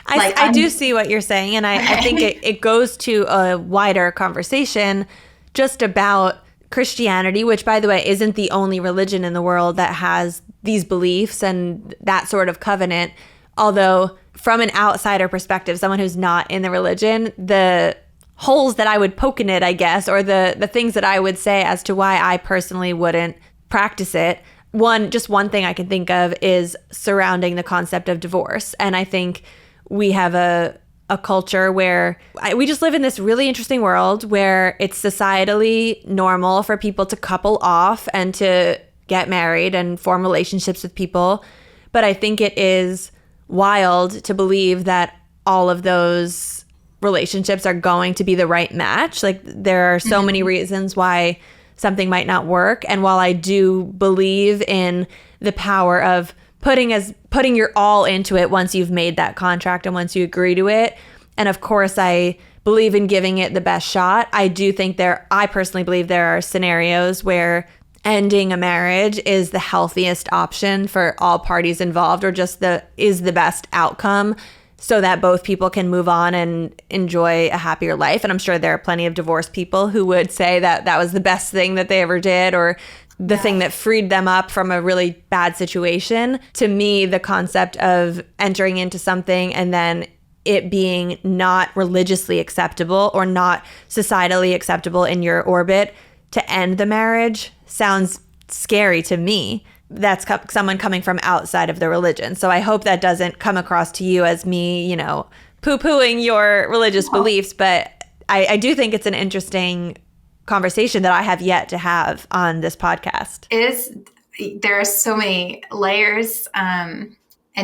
I do see what you're saying. And I think it goes to a wider conversation just about Christianity, which, by the way, isn't the only religion in the world that has these beliefs and that sort of covenant. Although from an outsider perspective, someone who's not in the religion, the holes that I would poke in it, I guess, or the things that I would say as to why I personally wouldn't practice it. One thing I can think of is surrounding the concept of divorce. And I think we have a culture where we just live in this really interesting world where it's societally normal for people to couple off and to get married and form relationships with people. But I think it is wild to believe that all of those relationships are going to be the right match. Like there are so many reasons why something might not work. And while I do believe in the power of putting your all into it once you've made that contract and once you agree to it, and of course I believe in giving it the best shot, I do think I personally believe there are scenarios where ending a marriage is the healthiest option for all parties involved, or just is the best outcome, so that both people can move on and enjoy a happier life. And I'm sure there are plenty of divorced people who would say that that was the best thing that they ever did, or the thing that freed them up from a really bad situation. To me, the concept of entering into something and then it being not religiously acceptable or not societally acceptable in your orbit to end the marriage sounds scary to me. That's someone coming from outside of the religion. So I hope that doesn't come across to you as me, poo-pooing your religious beliefs. But I do think it's an interesting conversation that I have yet to have on this podcast. There are so many layers and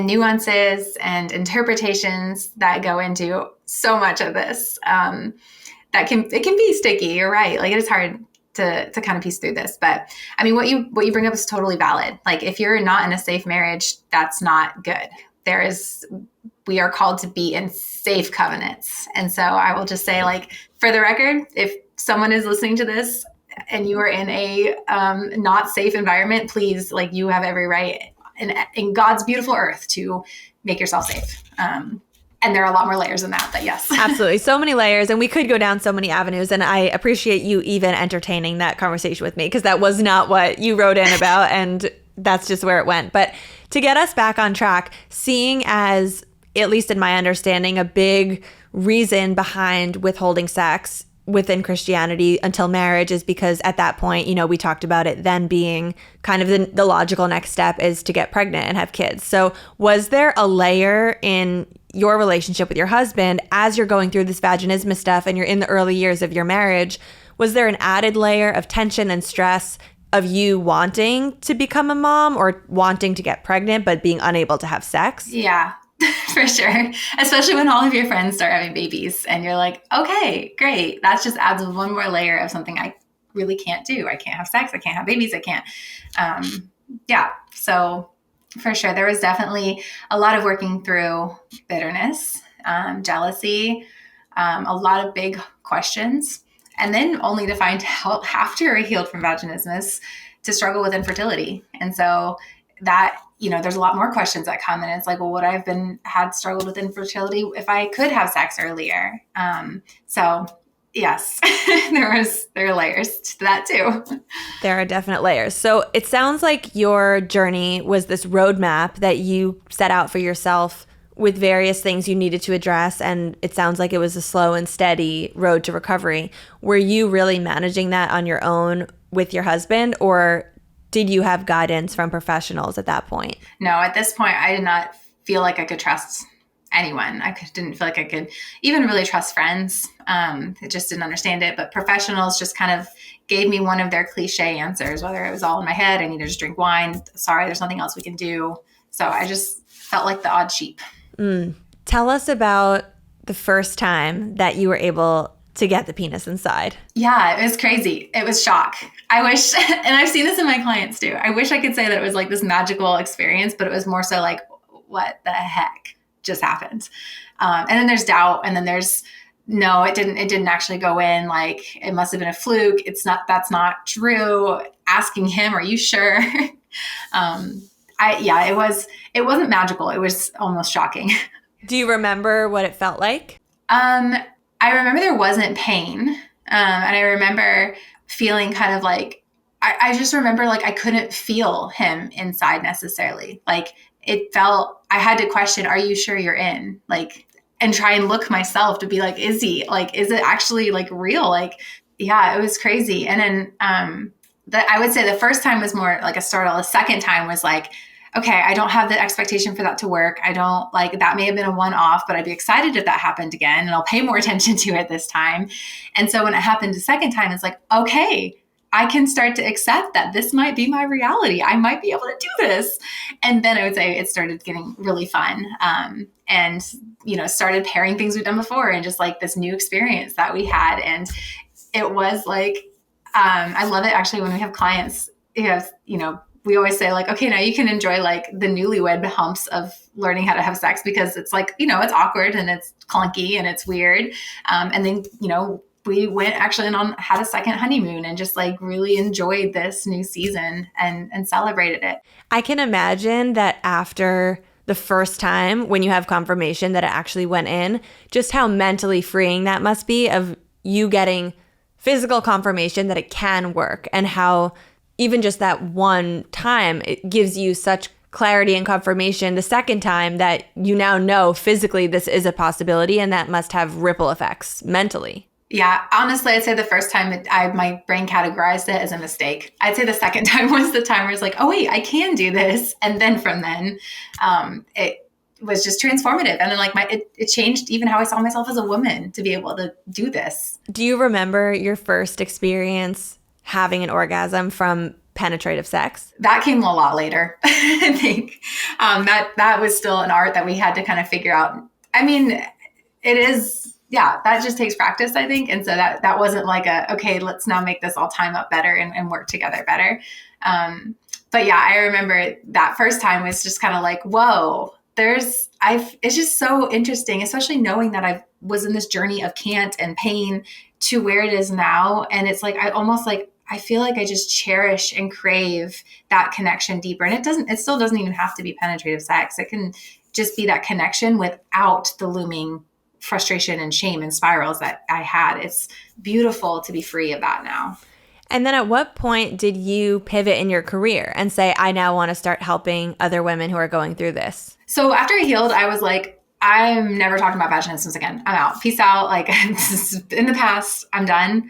nuances and interpretations that go into so much of this. It can be sticky. You're right. Like it is hard to kind of piece through this. But I mean, what you bring up is totally valid. Like if you're not in a safe marriage, that's not good. We are called to be in safe covenants. And so I will just say, like, for the record, if someone is listening to this and you are in a not safe environment, please, like, you have every right in God's beautiful earth to make yourself safe. And there are a lot more layers than that, but yes. Absolutely. So many layers. And we could go down so many avenues. And I appreciate you even entertaining that conversation with me, because that was not what you wrote in about. And that's just where it went. But to get us back on track, seeing as, at least in my understanding, a big reason behind withholding sex within Christianity until marriage is because at that point, we talked about it then being kind of the logical next step is to get pregnant and have kids. So was there a layer in your relationship with your husband as you're going through this vaginismus stuff and you're in the early years of your marriage? Was there an added layer of tension and stress of you wanting to become a mom or wanting to get pregnant but being unable to have sex? Yeah. For sure. Especially when all of your friends start having babies and you're like, okay, great. That just adds one more layer of something I really can't do. I can't have sex. I can't have babies. I can't. So for sure, there was definitely a lot of working through bitterness, jealousy, a lot of big questions, and then only to find out after I healed from vaginismus to struggle with infertility. And so that, there's a lot more questions that come, and it's like, well, would I have had struggled with infertility if I could have sex earlier? So yes, there are layers to that too. There are definite layers. So it sounds like your journey was this roadmap that you set out for yourself with various things you needed to address. And it sounds like it was a slow and steady road to recovery. Were you really managing that on your own with your husband, or did you have guidance from professionals at that point? No, at this point, I did not feel like I could trust anyone. Didn't feel like I could even really trust friends. I just didn't understand it. But professionals just kind of gave me one of their cliche answers, whether it was all in my head, I need to just drink wine. Sorry, there's nothing else we can do. So I just felt like the odd sheep. Tell us about the first time that you were able to get the penis inside. Yeah, it was crazy. It was shock. I wish, and I've seen this in my clients too, I wish I could say that it was like this magical experience, but it was more so like, what the heck just happened? And then there's doubt. And then there's, no, it didn't actually go in. Like, it must've been a fluke. That's not true. Asking him, are you sure? It wasn't magical. It was almost shocking. Do you remember what it felt like? I remember there wasn't pain. And I remember feeling kind of like, I just remember like I couldn't feel him inside necessarily. Like it felt, I had to question, are you sure you're in? Like, and try and look myself to be like, is he? Like, is it actually like real? Like, yeah, it was crazy. And then I would say the first time was more like a startle. The second time was like, okay, I don't have the expectation for that to work. I don't like, that may have been a one-off, but I'd be excited if that happened again, and I'll pay more attention to it this time. And so when it happened the second time, it's like, okay, I can start to accept that this might be my reality. I might be able to do this. And then I would say it started getting really fun. And started pairing things we've done before and just like this new experience that we had. And it was like, I love it actually when we have clients who have, we always say like, okay, now you can enjoy like the newlywed humps of learning how to have sex, because it's like, it's awkward and it's clunky and it's weird. And then, we went actually had a second honeymoon and just like really enjoyed this new season and celebrated it. I can imagine that after the first time when you have confirmation that it actually went in, just how mentally freeing that must be, of you getting physical confirmation that it can work, and how even just that one time, it gives you such clarity and confirmation the second time that you now know physically this is a possibility, and that must have ripple effects mentally. Yeah, honestly, I'd say the first time my brain categorized it as a mistake. I'd say the second time was the time where it's like, oh wait, I can do this. And then from then, it was just transformative. And then like it changed even how I saw myself as a woman to be able to do this. Do you remember your first experience having an orgasm from penetrative sex? That came a lot later, I think. That was still an art that we had to kind of figure out. I mean, it is... Yeah, that just takes practice, I think. And so that wasn't like okay, let's now make this all time up better and work together better. But yeah, I remember that first time was just kind of like, whoa, it's just so interesting, especially knowing that I was in this journey of can't and pain to where it is now. And it's like, I feel like I just cherish and crave that connection deeper. And it still doesn't even have to be penetrative sex. It can just be that connection without the looming frustration and shame and spirals that I had. It's beautiful to be free of that now. And then at what point did you pivot in your career and say, I now want to start helping other women who are going through this? So after I healed, I was like, I'm never talking about vaginismus again. I'm out. Peace out. Like, this is in the past. I'm done.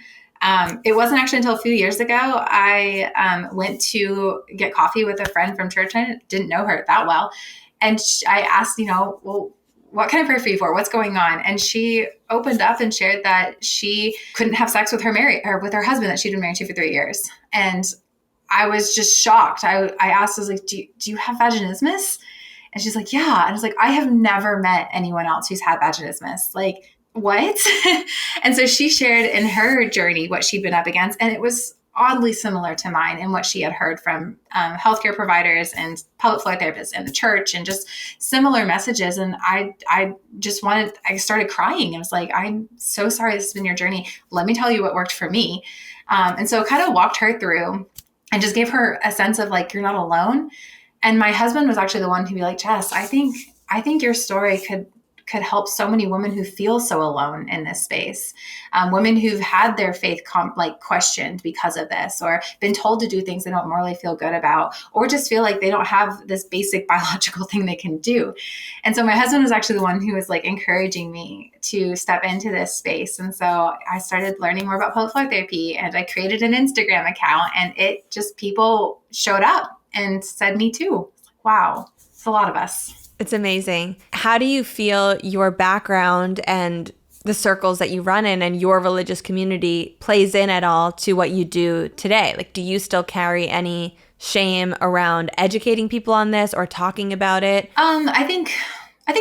It wasn't actually until a few years ago, I went to get coffee with a friend from church. I didn't know her that well. And I asked, well, what can I pray for you for? What's going on? And she opened up and shared that she couldn't have sex with with her husband that she'd been married to for 3 years. And I was just shocked. I asked, I was like, do you have vaginismus? And she's like, yeah. And I was like, I have never met anyone else who's had vaginismus. Like, what? And so she shared in her journey what she'd been up against. And it was oddly similar to mine and what she had heard from healthcare providers and pelvic floor therapists and the church, and just similar messages. And I started crying. I was like, I'm so sorry this has been your journey. Let me tell you what worked for me. And so kind of walked her through and just gave her a sense of like, you're not alone. And my husband was actually the one who'd be like, Jess, I think your story could help so many women who feel so alone in this space. Women who've had their faith questioned because of this, or been told to do things they don't morally feel good about, or just feel like they don't have this basic biological thing they can do. And so my husband was actually the one who was like encouraging me to step into this space. And so I started learning more about pelvic floor therapy, and I created an Instagram account, and people showed up and said, me too. Wow, it's a lot of us. It's amazing. How do you feel your background and the circles that you run in and your religious community plays in at all to what you do today? Like, do you still carry any shame around educating people on this or talking about it? I think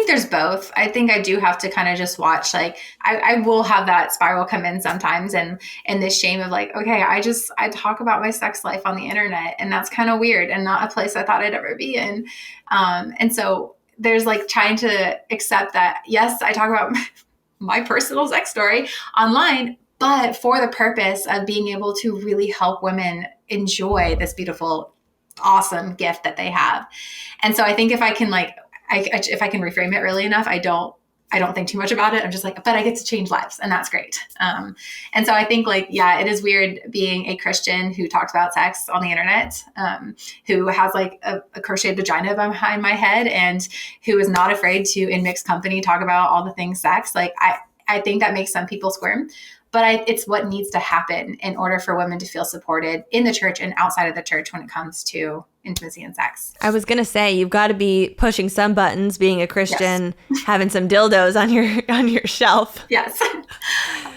there's both. I think I do have to kind of just watch, like, I will have that spiral come in sometimes, and this shame of like, okay, I talk about my sex life on the internet, and that's kind of weird and not a place I thought I'd ever be in. And so there's like trying to accept that, yes, I talk about my personal sex story online, but for the purpose of being able to really help women enjoy this beautiful, awesome gift that they have. And so I think if I can if I can reframe it really enough, I don't think too much about it. I'm just like, but I get to change lives, and that's great. And so I think like, yeah, it is weird being a Christian who talks about sex on the internet, who has like a crocheted vagina behind my head, and who is not afraid to, in mixed company, talk about all the things sex. Like, I think that makes some people squirm, but it's what needs to happen in order for women to feel supported in the church and outside of the church when it comes to intimacy and sex. I was going to say, you've got to be pushing some buttons, being a Christian, yes. Having some dildos on your shelf. Yes,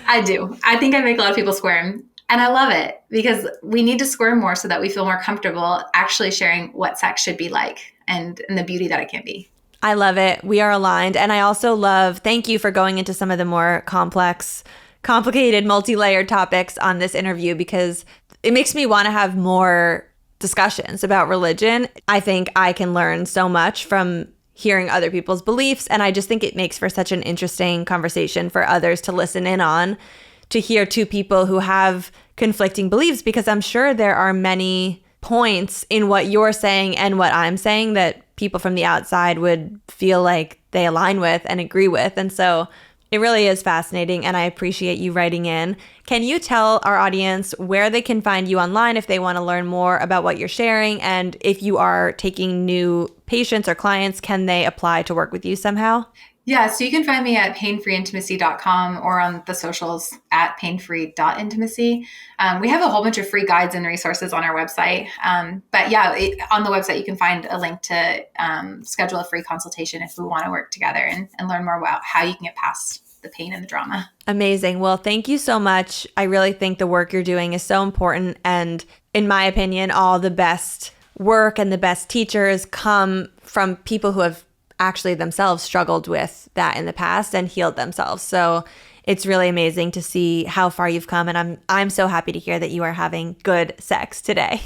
I do. I think I make a lot of people squirm, and I love it, because we need to squirm more so that we feel more comfortable actually sharing what sex should be like and the beauty that it can be. I love it. We are aligned. And I also thank you for going into some of the more complicated, multi-layered topics on this interview, because it makes me want to have more discussions about religion. I think I can learn so much from hearing other people's beliefs. And I just think it makes for such an interesting conversation for others to listen in on, to hear two people who have conflicting beliefs, because I'm sure there are many points in what you're saying and what I'm saying that people from the outside would feel like they align with and agree with. And so it really is fascinating, and I appreciate you writing in. Can you tell our audience where they can find you online if they want to learn more about what you're sharing? And if you are taking new patients or clients, can they apply to work with you somehow? Yeah, so you can find me at painfreeintimacy.com or on the socials at painfree.intimacy. We have a whole bunch of free guides and resources on our website. But yeah, on the website, you can find a link to schedule a free consultation if we want to work together and learn more about how you can get past the pain and the drama. Amazing. Well, thank you so much. I really think the work you're doing is so important. And in my opinion, all the best work and the best teachers come from people who have actually themselves struggled with that in the past and healed themselves. So it's really amazing to see how far you've come. And I'm so happy to hear that you are having good sex today.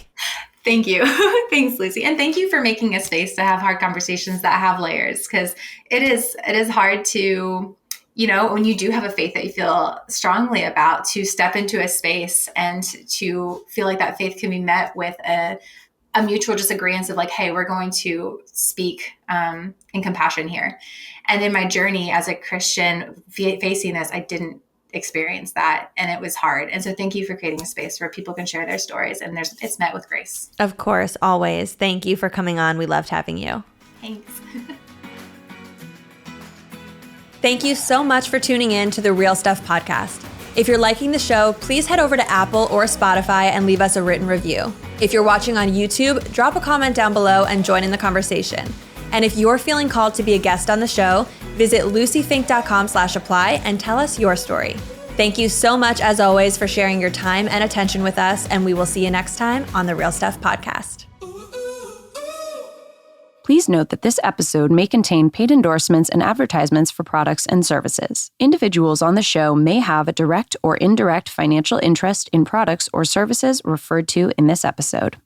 Thank you. Thanks, Lucie. And thank you for making a space to have hard conversations that have layers, because it is hard to, when you do have a faith that you feel strongly about, to step into a space and to feel like that faith can be met with a mutual disagreement of like, hey, we're going to speak in compassion here. And in my journey as a Christian facing this, I didn't experience that, and it was hard. And so thank you for creating a space where people can share their stories and it's met with grace. Of course, always. Thank you for coming on. We loved having you. Thanks. Thank you so much for tuning in to the Real Stuff podcast. If you're liking the show, please head over to Apple or Spotify and leave us a written review. If you're watching on YouTube, drop a comment down below and join in the conversation. And if you're feeling called to be a guest on the show, visit luciefink.com/apply and tell us your story. Thank you so much, as always, for sharing your time and attention with us, and we will see you next time on the Real Stuff podcast. Please note that this episode may contain paid endorsements and advertisements for products and services. Individuals on the show may have a direct or indirect financial interest in products or services referred to in this episode.